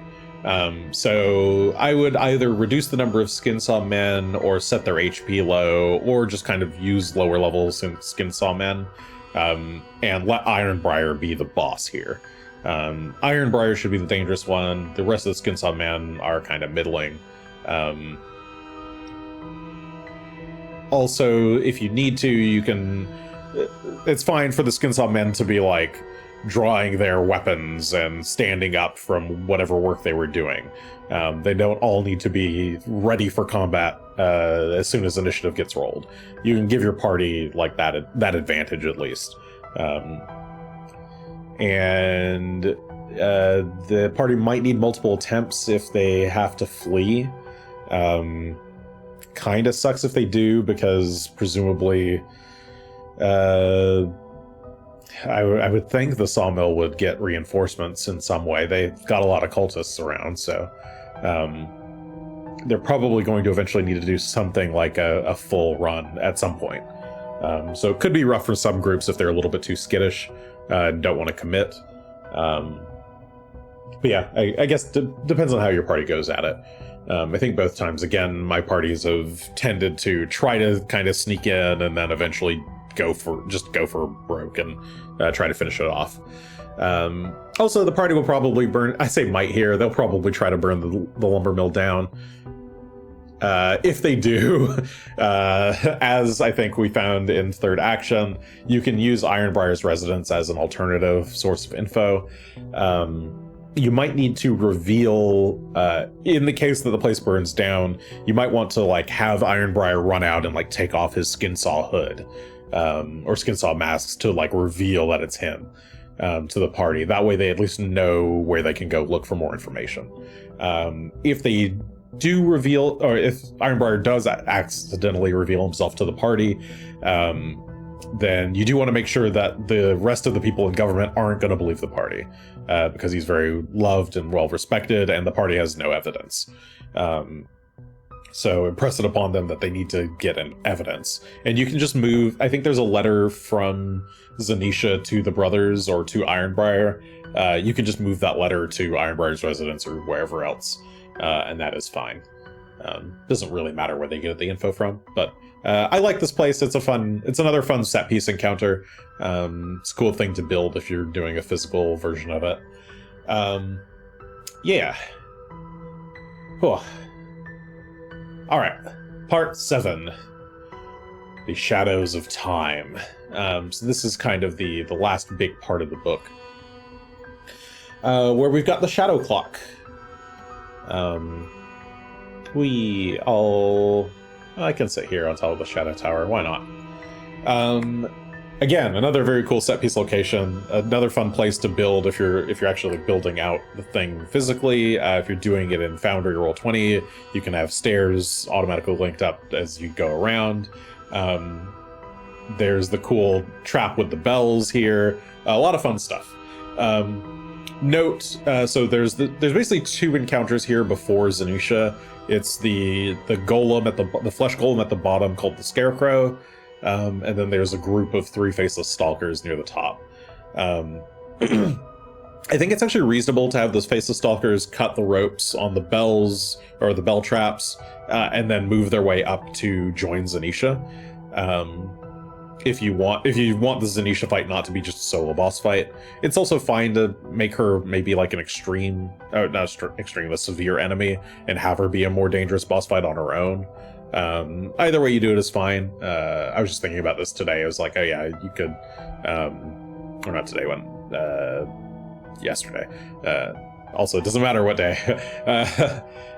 So I would either reduce the number of Skinsaw men, or set their HP low, or just kind of use lower level Skinsaw men, and let Ironbriar be the boss here. Ironbriar should be the dangerous one. The rest of the Skinsaw men are kind of middling. Also, if you need to, you can... It's fine for the Skinsaw men to be, like, drawing their weapons and standing up from whatever work they were doing. They don't all need to be ready for combat as soon as initiative gets rolled. You can give your party, like, that advantage, at least. And the party might need multiple attempts if they have to flee. Kind of sucks if they do, because presumably I would think the Sawmill would get reinforcements in some way. They've got a lot of cultists around, so they're probably going to eventually need to do something like a full run at some point. So it could be rough for some groups if they're a little bit too skittish and don't want to commit. But yeah, I guess depends on how your party goes at it. I think both times, again, my parties have tended to try to kind of sneak in and then eventually go for broke and try to finish it off. Also, the party will probably burn... I say might here. They'll probably try to burn the lumber mill down. If they do, as I think we found in 3rd action, you can use Ironbriar's residence as an alternative source of info. You might need to reveal, in the case that the place burns down, you might want to, like, have Ironbriar run out and, like, take off his Skinsaw hood, or Skinsaw masks to, like, reveal that it's him, to the party. That way they at least know where they can go look for more information. If they do reveal, or if Ironbriar does accidentally reveal himself to the party, then you do want to make sure that the rest of the people in government aren't going to believe the party, because he's very loved and well respected, and the party has no evidence. So impress it upon them that they need to get an evidence. And you can just move... I think there's a letter from Zanisha to the brothers, or to Ironbriar. You can just move that letter to Ironbriar's residence or wherever else, and that is fine. Doesn't really matter where they get the info from, but I like this place. It's another fun set piece encounter. It's a cool thing to build if you're doing a physical version of it. Yeah. Cool. All right, part 7. The Shadows of Time. So this is kind of the last big part of the book, where we've got the Shadow Clock. I can sit here on top of the Shadow Tower. Why not? Again, another very cool set piece location. Another fun place to build if you're actually building out the thing physically. If you're doing it in Foundry or Roll20, you can have stairs automatically linked up as you go around. There's the cool trap with the bells here. A lot of fun stuff. Note, so there's basically 2 encounters here before Zanisha. It's the golem the flesh golem at the bottom called the Scarecrow, and then there's a group of 3 faceless stalkers near the top. I think it's actually reasonable to have those faceless stalkers cut the ropes on the bells or the bell traps, and then move their way up to join Zanisha. If you want the Zanisha fight not to be just a solo boss fight, it's also fine to make her maybe like an a severe enemy and have her be a more dangerous boss fight on her own. Either way you do it is fine. I was just thinking about this today. I was like, oh yeah, you could, or not today, yesterday. Also, it doesn't matter what day.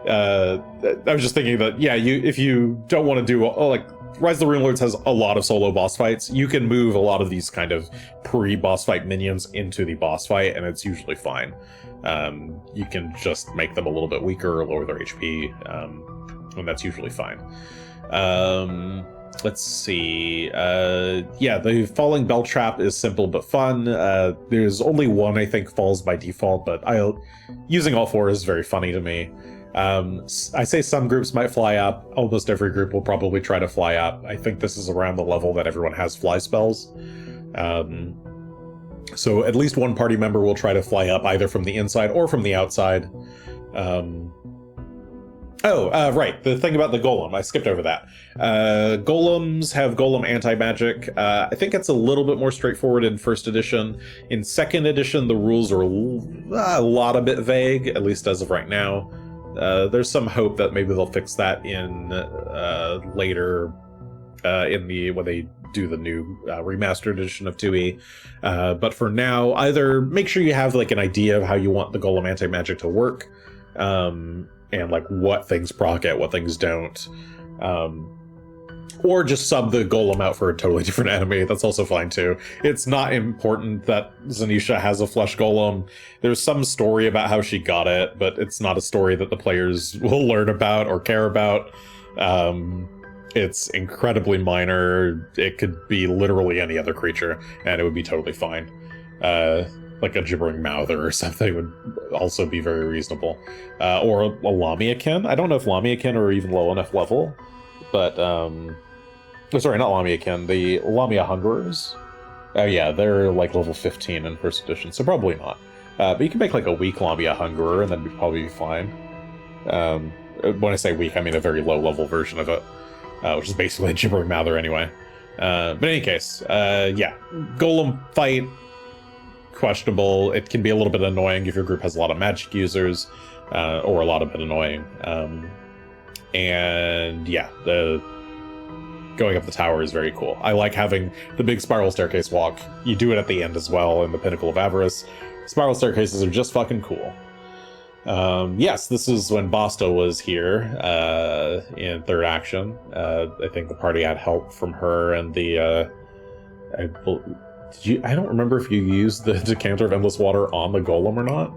I was just thinking that, yeah, if you don't want to do, Rise of the Runelords has a lot of solo boss fights. You can move a lot of these kind of pre-boss fight minions into the boss fight, and it's usually fine. You can just make them a little bit weaker or lower their HP, and that's usually fine. Let's see. Yeah, the falling bell trap is simple but fun. There's only one, I think, falls by default, but using all 4 is very funny to me. I say some groups might fly up. Almost every group will probably try to fly up. I think this is around the level that everyone has fly spells. So at least one party member will try to fly up either from the inside or from the outside. Right, the thing about the golem, I skipped over that. Golems have golem anti-magic. I think it's a little bit more straightforward in 1st edition. In 2nd edition, the rules are a lot a bit vague, at least as of right now. There's some hope that maybe they'll fix that in later when they do the new remastered edition of 2E. But for now, either make sure you have like an idea of how you want the golem anti-magic to work, and like what things proc it, what things don't. Or just sub the golem out for a totally different enemy. That's also fine too. It's not important that Zanisha has a flesh golem. There's some story about how she got it, but it's not a story that the players will learn about or care about. It's incredibly minor. It could be literally any other creature, and it would be totally fine. Like a gibbering mouther or something would also be very reasonable. Or a Lamiakin. I don't know if Lamiakin are even low enough level, but sorry, not Lamiakin, the Lamia Hungerers. Oh yeah, they're like level 15 in 1st edition, so probably not. But you can make like a weak Lamia Hungerer and then you'd probably be fine. When I say weak, I mean a very low level version of it, which is basically a gibbering mouther anyway. But in any case, yeah, golem fight, questionable. It can be a little bit annoying if your group has a lot of magic users, or a lot of bit annoying. And yeah, the going up the tower is very cool. I like having the big spiral staircase walk. You do it at the end as well in the Pinnacle of Avarice. Spiral staircases are just fucking cool. Yes, this is when Basta was here in 3rd action. I think the party had help from her and the... I don't remember if you used the Decanter of Endless Water on the golem or not.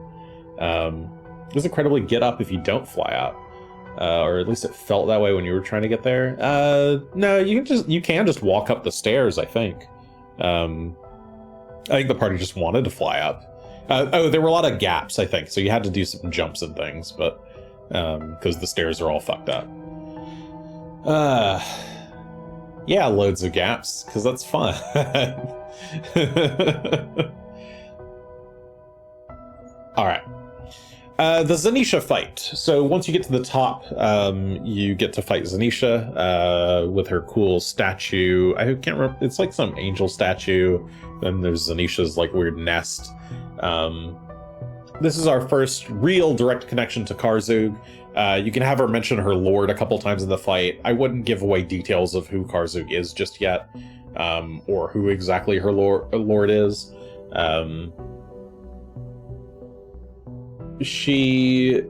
It was incredibly get up if you don't fly up. Or at least it felt that way when you were trying to get there. No, you can just walk up the stairs, I think. I think the party just wanted to fly up. There were a lot of gaps, I think, so you had to do some jumps and things, but because the stairs are all fucked up. Yeah, loads of gaps, because that's fun. All right. The Zanisha fight. So once you get to the top, you get to fight Zanisha with her cool statue. I can't remember. It's like some angel statue. Then there's Zanisha's like weird nest. This is our first real direct connection to Karzug. You can have her mention her lord a couple times in the fight. I wouldn't give away details of who Karzug is just yet, or who exactly her lord is. She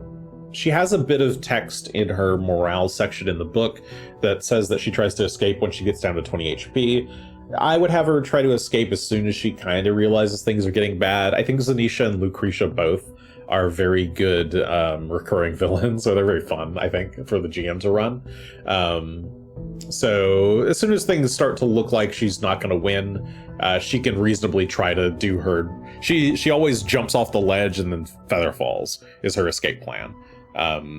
has a bit of text in her morale section in the book that says that she tries to escape when she gets down to 20 HP. I would have her try to escape as soon as she kind of realizes things are getting bad. I think Zanisha and Lucretia both are very good recurring villains, so they're very fun, I think, for the GM to run. So as soon as things start to look like she's not going to win, she can reasonably try to do her... She always jumps off the ledge and then feather falls is her escape plan.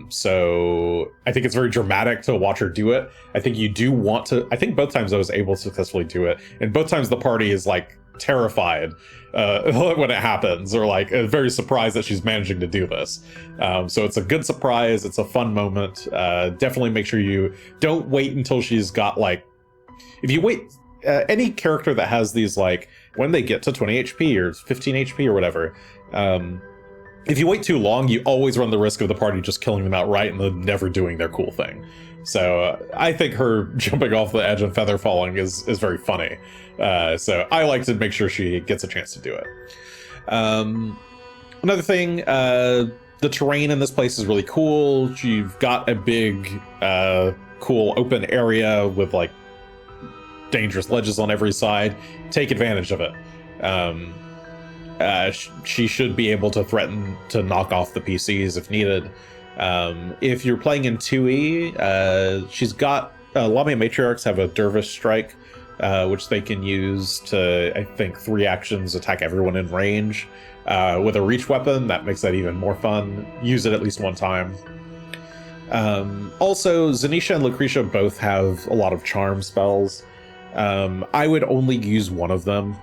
So I think it's very dramatic to watch her do it. I think you do want to... I think both times I was able to successfully do it, and both times the party is like terrified when it happens, or like very surprised that she's managing to do this. So it's a good surprise. It's a fun moment. Definitely make sure you don't wait until she's got like... If you wait... any character that has these, like, when they get to 20 HP or 15 HP or whatever, if you wait too long, you always run the risk of the party just killing them outright and then never doing their cool thing. So I think her jumping off the edge and feather falling is very funny. So I like to make sure she gets a chance to do it. Another thing, the terrain in this place is really cool. You've got a big, cool open area with, like, dangerous ledges on every side. Take advantage of it. She should be able to threaten to knock off the PCs if needed. If you're playing in 2E, she's got Lamia Matriarchs have a Dervish Strike, which they can use to, I think, 3 actions attack everyone in range. With a reach weapon, that makes that even more fun. Use it at least one time. Also, Zanisha and Lucretia both have a lot of charm spells. I would only use one of them.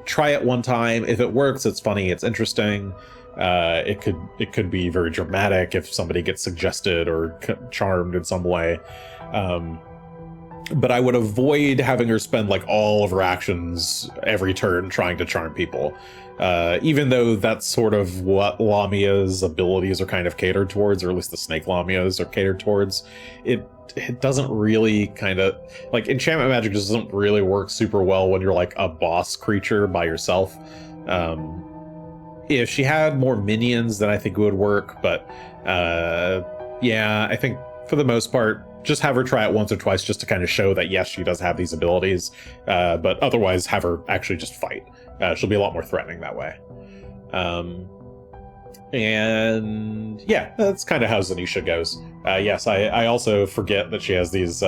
Try it one time. If it works, it's funny, it's interesting. It could be very dramatic if somebody gets suggested or charmed in some way. But I would avoid having her spend like all of her actions every turn trying to charm people. Even though that's sort of what Lamia's abilities are kind of catered towards, or at least the Snake Lamias are catered towards. It doesn't really kind of... Like, enchantment magic just doesn't really work super well when you're like a boss creature by yourself. If she had more minions, then I think it would work. But yeah, I think for the most part, just have her try it once or twice just to kind of show that, yes, she does have these abilities. But otherwise, have her actually just fight. She'll be a lot more threatening that way. And yeah, that's kind of how Zanisha goes. Yes, I also forget that she has these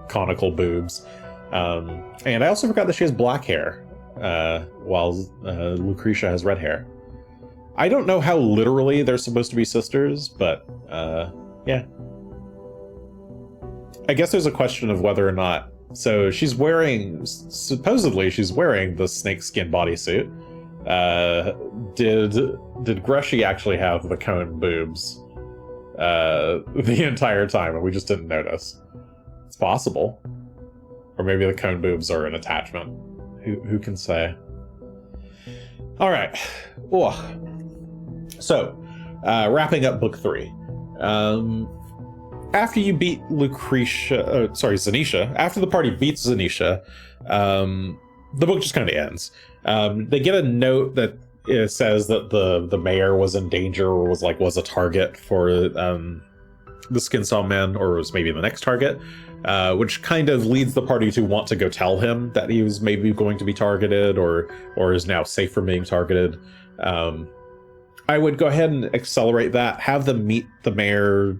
conical boobs. And I also forgot that she has black hair, while Lucretia has red hair. I don't know how literally they're supposed to be sisters, but yeah. I guess there's a question of whether or not... So she's wearing... Supposedly she's wearing the snakeskin bodysuit. Did Grushy actually have the cone boobs the entire time and we just didn't notice? It's possible. Or maybe the cone boobs are an attachment. Who can say? All right. So, wrapping up book 3. After you beat Zanisha, after the party beats Zanisha, the book just kind of ends. They get a note that it says that the mayor was in danger or was a target for the Skinsaw Men, or was maybe the next target, which kind of leads the party to want to go tell him that he was maybe going to be targeted or is now safe from being targeted. I would go ahead and accelerate that, have them meet the mayor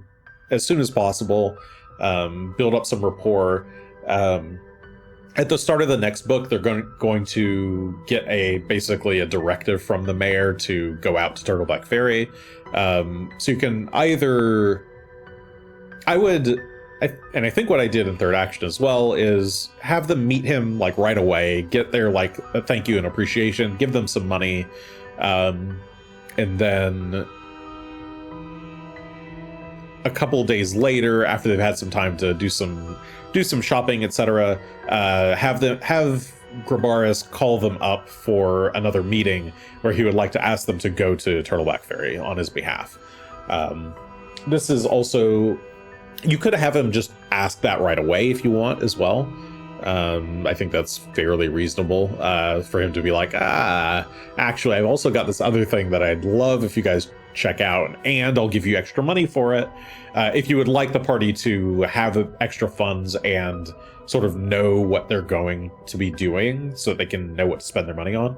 as soon as possible, build up some rapport. At the start of the next book, they're going to get basically a directive from the mayor to go out to Turtleback Ferry. So you can either... I think what I did in third action as well is have them meet him like right away, get their like a thank you and appreciation, give them some money, and then a couple days later, after they've had some time to do some shopping, etc., have Grabaris call them up for another meeting where he would like to ask them to go to Turtleback Ferry on his behalf. This is also, you could have him just ask that right away if you want as well. I think that's fairly reasonable for him to be like, actually, I've also got this other thing that I'd love if you guys check out, and I'll give you extra money for it. If you would like the party to have extra funds and sort of know what they're going to be doing so that they can know what to spend their money on.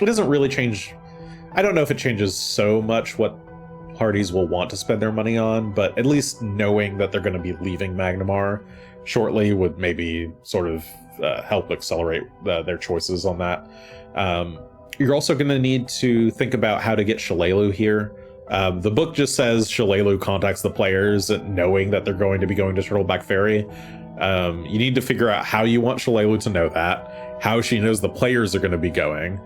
It doesn't really change. I don't know if it changes so much what parties will want to spend their money on, but at least knowing that they're going to be leaving Magnamar shortly would maybe sort of help accelerate their choices on that. You're also going to need to think about how to get Shalelu here. The book just says Shalelu contacts the players knowing that they're going to be going to Turtleback Ferry. You need to figure out how you want Shalelu to know that, how she knows the players are going to be going,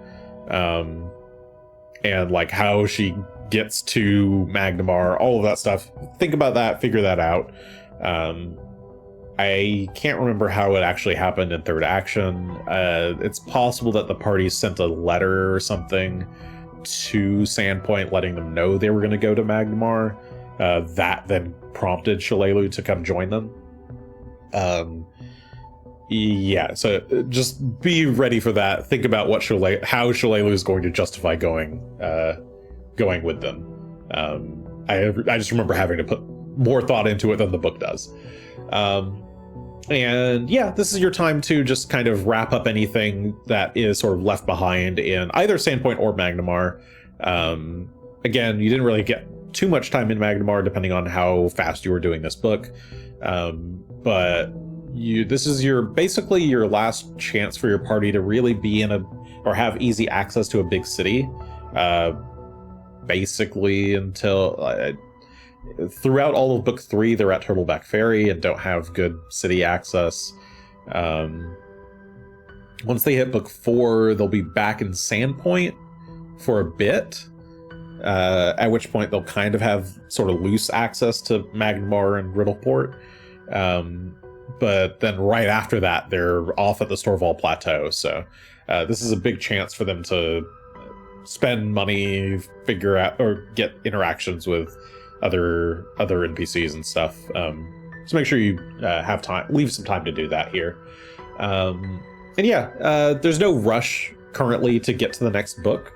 and like how she gets to Magnamar, all of that stuff. Think about that, figure that out. I can't remember how it actually happened in third action. It's possible that the party sent a letter or something to Sandpoint letting them know they were going to go to Magnamar. That then prompted Shalelu to come join them. Yeah, so just be ready for that. Think about what how Shalelu is going to justify going with them. I just remember having to put more thought into it than the book does. And yeah, this is your time to just kind of wrap up anything that is sort of left behind in either Sandpoint or Magnamar. Again, you didn't really get too much time in Magnamar depending on how fast you were doing this book. But this is basically your last chance for your party to really be in or have easy access to a big city. Basically until throughout all of book 3, they're at Turtleback Ferry and don't have good city access. Once they hit book 4, they'll be back in Sandpoint for a bit, at which point they'll kind of have sort of loose access to Magnamar and Riddleport. But then right after that, they're off at the Storval Plateau. So this is a big chance for them to spend money, figure out, or get interactions with other NPCs and stuff. So make sure you have time, leave some time to do that here. And yeah, there's no rush currently to get to the next book.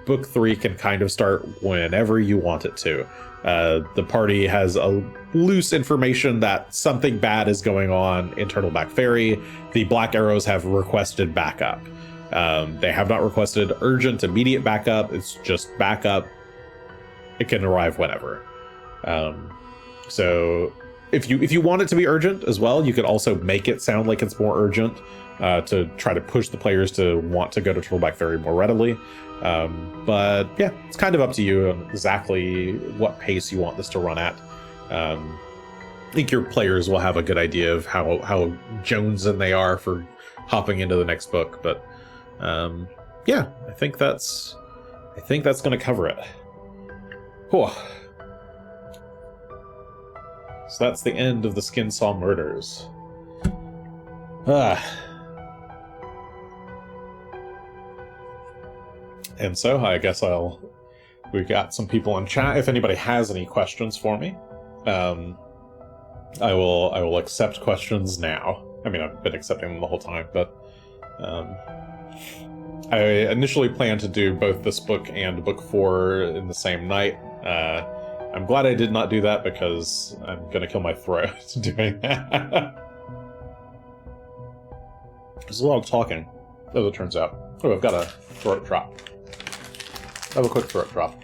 Book 3 can kind of start whenever you want it to. The party has a loose information that something bad is going on in Turtleback Ferry. The Black Arrows have requested backup. They have not requested urgent, immediate backup. It's just backup. It can arrive whenever. So if you want it to be urgent as well, you could also make it sound like it's more urgent to try to push the players to want to go to Turtleback Ferry more readily. But yeah, it's kind of up to you on exactly what pace you want this to run at. I think your players will have a good idea of how jonesing they are for hopping into the next book. But yeah, I think that's going to cover it. Whew. So that's the end of the Skinsaw Murders. And so I guess we've got some people in chat. If anybody has any questions for me, I will accept questions now. I mean, I've been accepting them the whole time, but I initially planned to do both this book and book 4 in the same night. I'm glad I did not do that because I'm going to kill my throat doing that. There's a lot of talking, as it turns out. Oh, I've got a throat drop. I have a quick throat drop.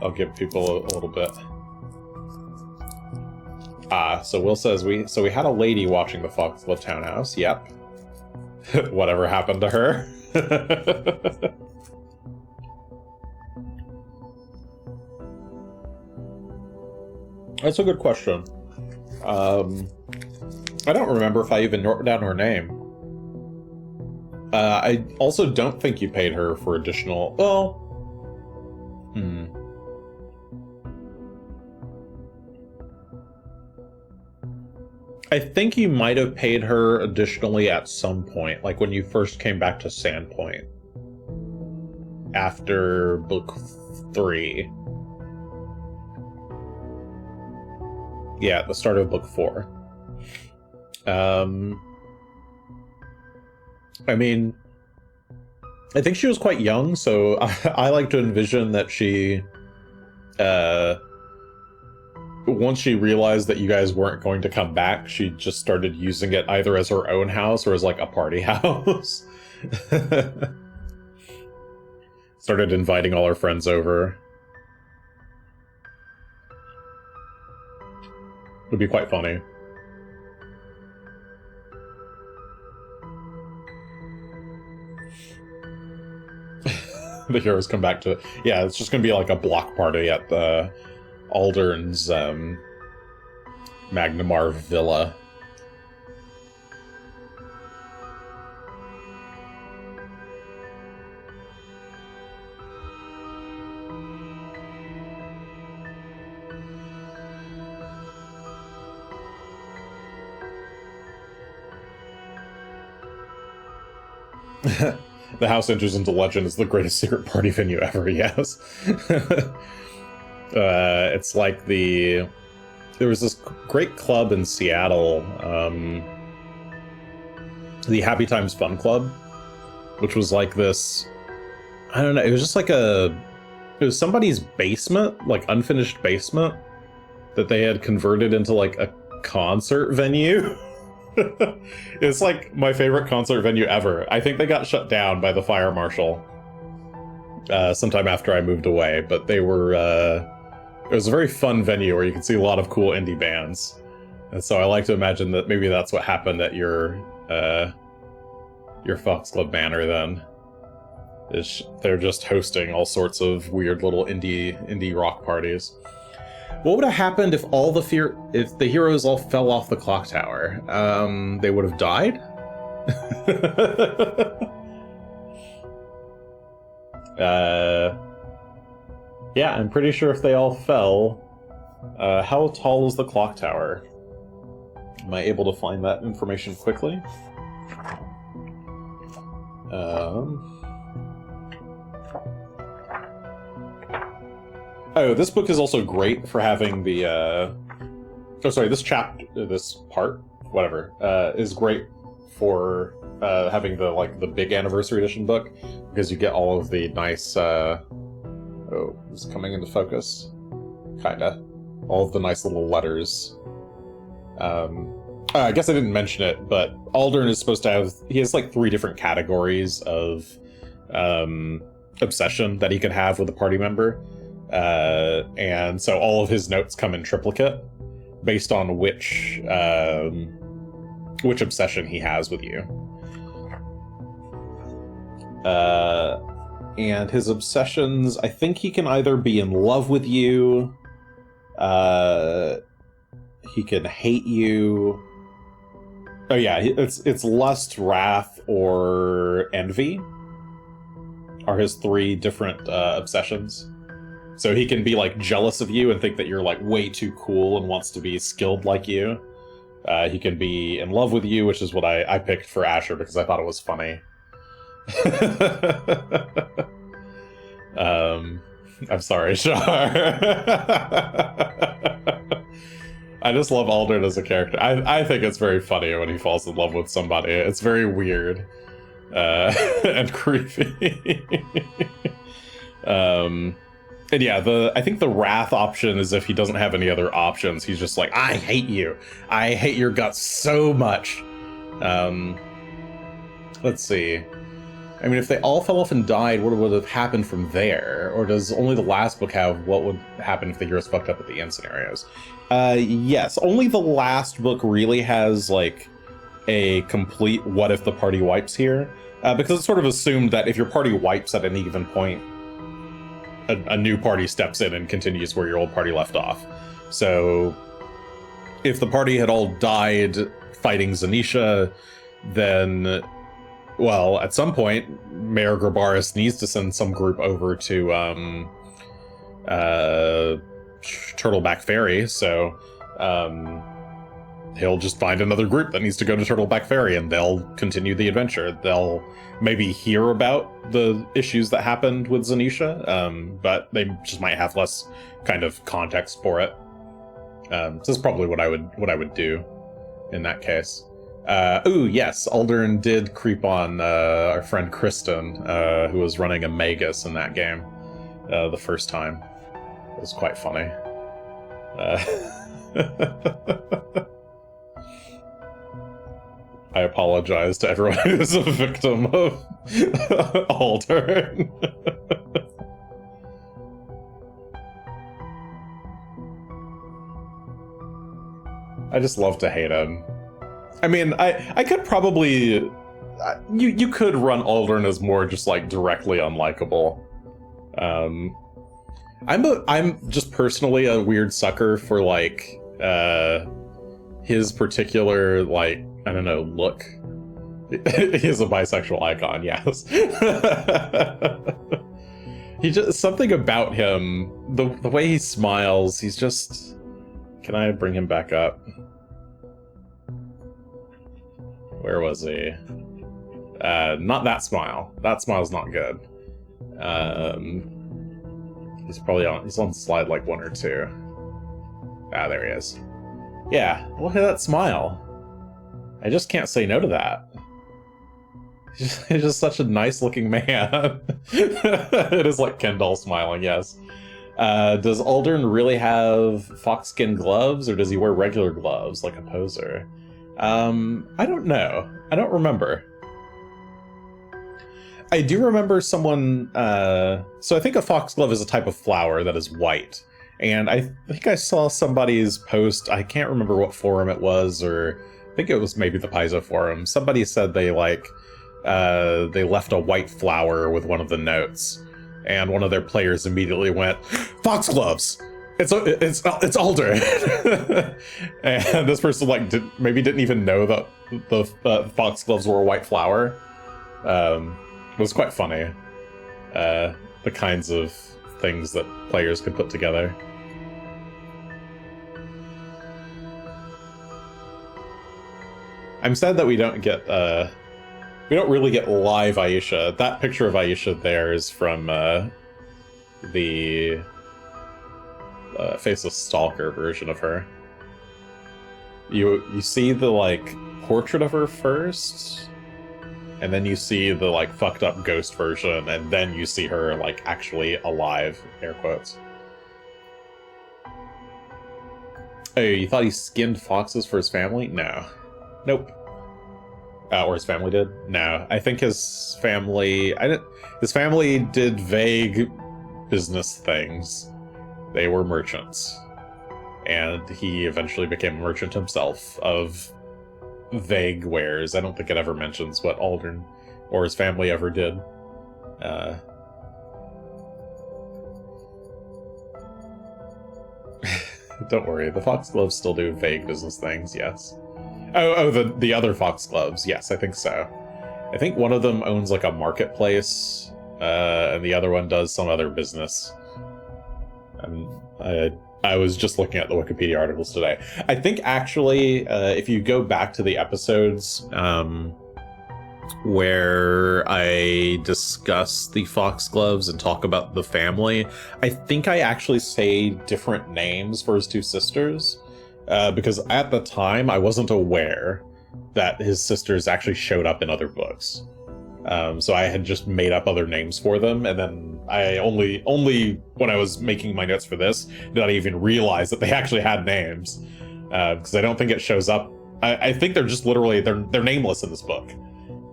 I'll give people a little bit. So Will says, we had a lady watching the Foxglove Townhouse. Yep. Whatever happened to her? That's a good question. I don't remember if I even wrote down her name. I also don't think you paid her for additional... Well... I think you might have paid her additionally at some point, like when you first came back to Sandpoint after book 3. Yeah, at the start of book 4. I mean, I think she was quite young, so I like to envision that she, once she realized that you guys weren't going to come back, she just started using it either as her own house or as like a party house. Started inviting all her friends over. Would be quite funny. The heroes come back to... Yeah, it's just going to be like a block party at the Aldern's Magnamar Villa. The house enters into legend as the greatest secret party venue ever, yes. It's like there was this great club in Seattle, the Happy Times Fun Club, which was like this, I don't know, it was just like it was somebody's basement, like unfinished basement, that they had converted into like a concert venue. It's like my favorite concert venue ever. I think they got shut down by the fire marshal sometime after I moved away, but they were it was a very fun venue where you can see a lot of cool indie bands. And so I like to imagine that maybe that's what happened at your Foxglove Manor then. They're just hosting all sorts of weird little indie rock parties. What would have happened if if the heroes all fell off the clock tower? They would have died? Yeah, I'm pretty sure if they all fell. How tall is the clock tower? Am I able to find that information quickly? Oh, this book is also great for having the, this part, whatever, is great for having the big anniversary edition book, because you get all of the nice, oh, it's coming into focus, kinda, all of the nice little letters. I guess I didn't mention it, but Aldern is supposed to he has like 3 different categories of obsession that he can have with a party member. And so all of his notes come in triplicate based on which obsession he has with you. And his obsessions, I think he can either be in love with you, he can hate you. Oh yeah, it's lust, wrath, or envy are his 3 different obsessions. So he can be like jealous of you and think that you're like way too cool and wants to be skilled like you. He can be in love with you, which is what I picked for Asher because I thought it was funny. I'm sorry, Shar. I just love Aldern as a character. I think it's very funny when he falls in love with somebody. It's very weird and creepy. And yeah, I think the wrath option is if he doesn't have any other options. He's just like, I hate you. I hate your guts so much. Let's see. I mean, if they all fell off and died, what would have happened from there? Or does only the last book have what would happen if the heroes fucked up at the end scenarios? Yes, only the last book really has like a complete what if the party wipes here. Because it's sort of assumed that if your party wipes at any given point, a new party steps in and continues where your old party left off. So if the party had all died fighting Zanisha, then, well, at some point, Mayor Grabaris needs to send some group over to Turtleback Ferry. So he'll just find another group that needs to go to Turtleback Ferry, and they'll continue the adventure. They'll maybe hear about the issues that happened with Zanisha, but they just might have less kind of context for it. So that's probably what I would do in that case. Ooh, yes, Aldern did creep on our friend Kristen, who was running a Magus in that game the first time. It was quite funny. I apologize to everyone who's a victim of Aldern. I just love to hate him. I mean, I could probably... You could run Aldern as more just, like, directly unlikable. I'm just personally a weird sucker for, like, his particular, like, I don't know, look. He is a bisexual icon, yes. He just... Something about him, the way he smiles, he's just... Can I bring him back up? Where was he? Not that smile. That smile's not good. He's on slide like 1 or 2. Ah, there he is. Yeah, look at that smile. I just can't say no to that. He's just such a nice looking man. It is like Ken doll smiling, yes. Does Aldern really have foxskin gloves, or does he wear regular gloves like a poser? I don't know. I don't remember. I do remember someone... So I think a foxglove is a type of flower that is white. And I think I saw somebody's post, I can't remember what forum it was, or I think it was maybe the Paizo forum. Somebody said they, like, they left a white flower with one of the notes. And one of their players immediately went, "Foxgloves! It's Aldern!" And this person, like, maybe didn't even know that the foxgloves were a white flower. It was quite funny. The kinds of things that players could put together. I'm sad that we don't get, we don't really get live Aisha. That picture of Aisha there is from, the Faceless Stalker version of her. You see the, like, portrait of her first, and then you see the, like, fucked up ghost version, and then you see her, like, actually alive, air quotes. Oh, you thought he skinned foxes for his family? No. Nope. Or his family did? No. I think his family... His family did vague business things. They were merchants. And he eventually became a merchant himself of vague wares. I don't think it ever mentions what Aldern or his family ever did. Don't worry, the Foxgloves still do vague business things, yes. Oh, the other Foxgloves, yes, I think so. I think one of them owns, like, a marketplace, and the other one does some other business. I was just looking at the Wikipedia articles today. I think, actually, if you go back to the episodes where I discuss the Foxgloves and talk about the family, I think I actually say different names for his two sisters, because at the time, I wasn't aware that his sisters actually showed up in other books. So I had just made up other names for them, and then I only when I was making my notes for this did I even realize that they actually had names, because I don't think it shows up. I think they're just literally they're nameless in this book.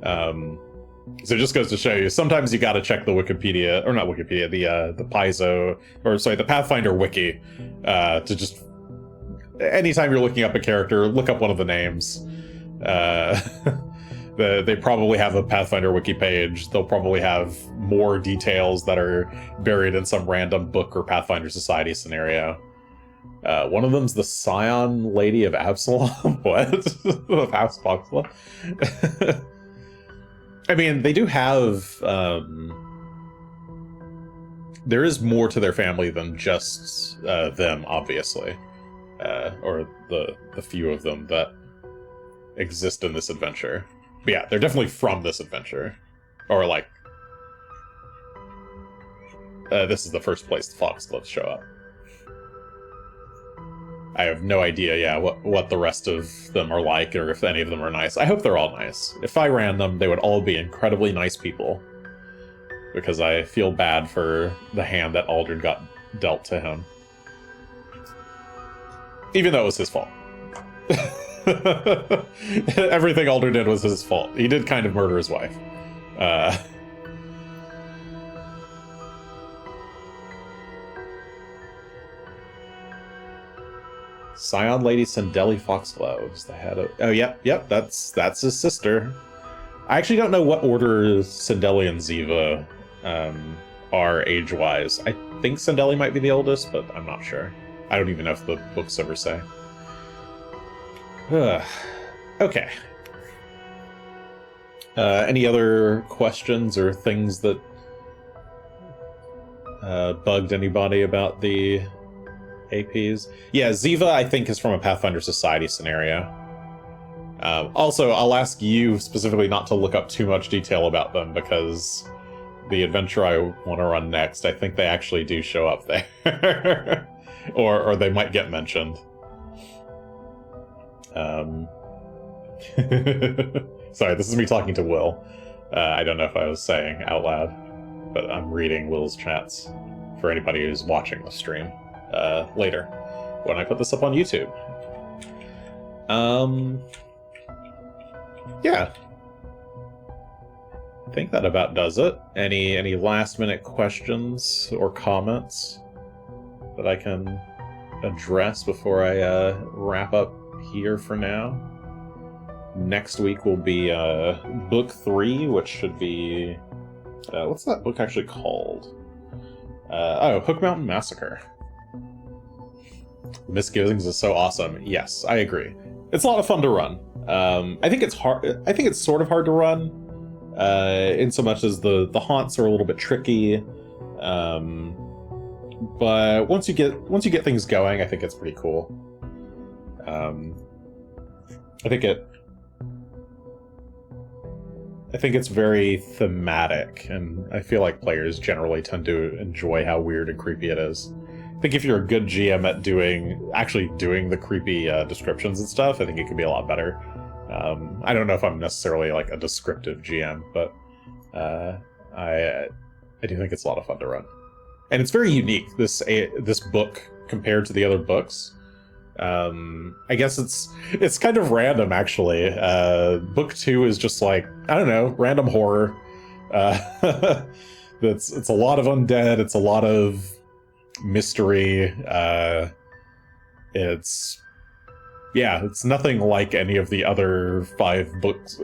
So it just goes to show you, sometimes you got to check the Wikipedia, or not Wikipedia, the Paizo, or sorry, the Pathfinder wiki, to just anytime you're looking up a character, look up one of the names. They probably have a Pathfinder wiki page. They'll probably have more details that are buried in some random book or Pathfinder Society scenario. One of them's the Scion Lady of Absalom. What? Of House Foxglove? I mean, they do have... there is more to their family than just them, obviously. or the few of them that exist in this adventure. But yeah, they're definitely from this adventure. Or like, this is the first place the Foxgloves show up. I have no idea, yeah, what the rest of them are like, or if any of them are nice. I hope they're all nice. If I ran them, they would all be incredibly nice people. Because I feel bad for the hand that Aldred got dealt to him. Even though it was his fault. Everything Aldred did was his fault. He did kind of murder his wife. Scion Lady Sindeli Foxglove is the head of... Oh, yep, that's his sister. I actually don't know what order Sindeli and Ziva are age-wise. I think Sindeli might be the oldest, but I'm not sure. I don't even know if the books ever say. Okay. Any other questions or things that bugged anybody about the APs? Yeah, Ziva, I think, is from a Pathfinder Society scenario. Also, I'll ask you specifically not to look up too much detail about them, because the adventure I want to run next, I think they actually do show up there. or they might get mentioned. Sorry, this is me talking to Will. I don't know if I was saying out loud, but I'm reading Will's chats for anybody who's watching the stream later, when I put this up on YouTube. Yeah. I think that about does it. Any last minute questions or comments that I can address before I wrap up here for now? Next week will be book 3, which should be... what's that book actually called? Hook Mountain Massacre. Misgivings is so awesome. Yes, I agree. It's a lot of fun to run. I think it's hard. I think it's sort of hard to run, in so much as the haunts are a little bit tricky. But once you get things going, I think it's pretty cool. I think it's very thematic, and I feel like players generally tend to enjoy how weird and creepy it is. I think if you're a good GM at actually doing the creepy descriptions and stuff, I think it could be a lot better. I don't know if I'm necessarily like a descriptive GM, but I do think it's a lot of fun to run, and it's very unique. This book compared to the other books. I guess it's kind of random, actually. Book 2 is just like, I don't know, random horror. It's a lot of undead. It's a lot of mystery. It's nothing like any of the other 5 books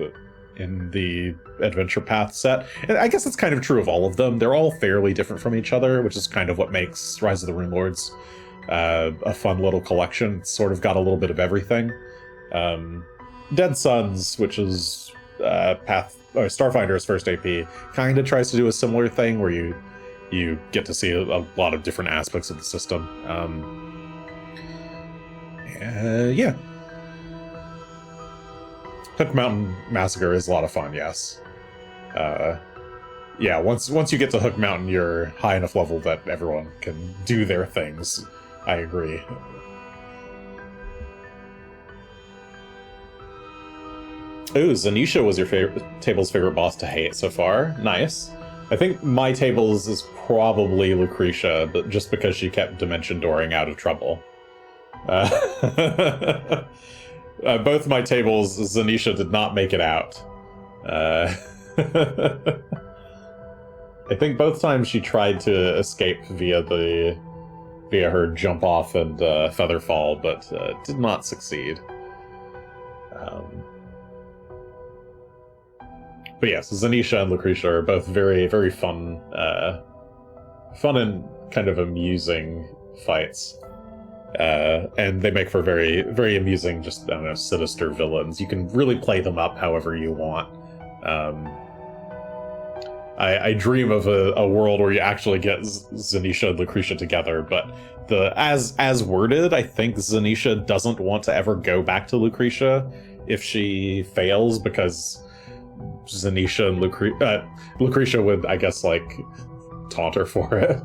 in the Adventure Path set. And I guess it's kind of true of all of them. They're all fairly different from each other, which is kind of what makes Rise of the Runelords a fun little collection. It's sort of got a little bit of everything. Dead Suns, which is Starfinder's first AP, kind of tries to do a similar thing where you get to see a lot of different aspects of the system. Yeah. Hook Mountain Massacre is a lot of fun, yes. Yeah, once you get to Hook Mountain, you're high enough level that everyone can do their things. I agree. Ooh, Zanisha was your table's favorite boss to hate so far. Nice. I think my tables is probably Lucretia, but just because she kept Dimension Dooring out of trouble. Both my tables, Zanisha did not make it out. I think both times she tried to escape via her jump off and feather fall, but did not succeed. But yes, Zanisha and Lucretia are both very, very fun and kind of amusing fights. And they make for very, very amusing, just, I don't know, sinister villains. You can really play them up however you want. I dream of a world where you actually get Zanisha and Lucretia together, but as worded, I think Zanisha doesn't want to ever go back to Lucretia if she fails, because Zanisha and Lucretia would, I guess, like, taunt her for it.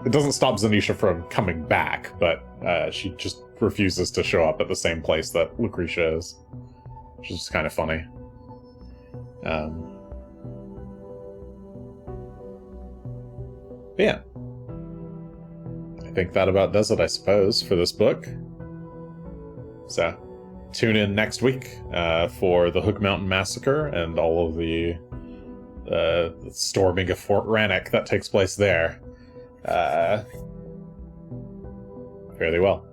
It doesn't stop Zanisha from coming back, but she just refuses to show up at the same place that Lucretia is, which is kind of funny. Yeah. I think that about does it, I suppose, for this book. So, tune in next week for the Hook Mountain Massacre and all of the storming of Fort Rannoch that takes place there. Fairly well.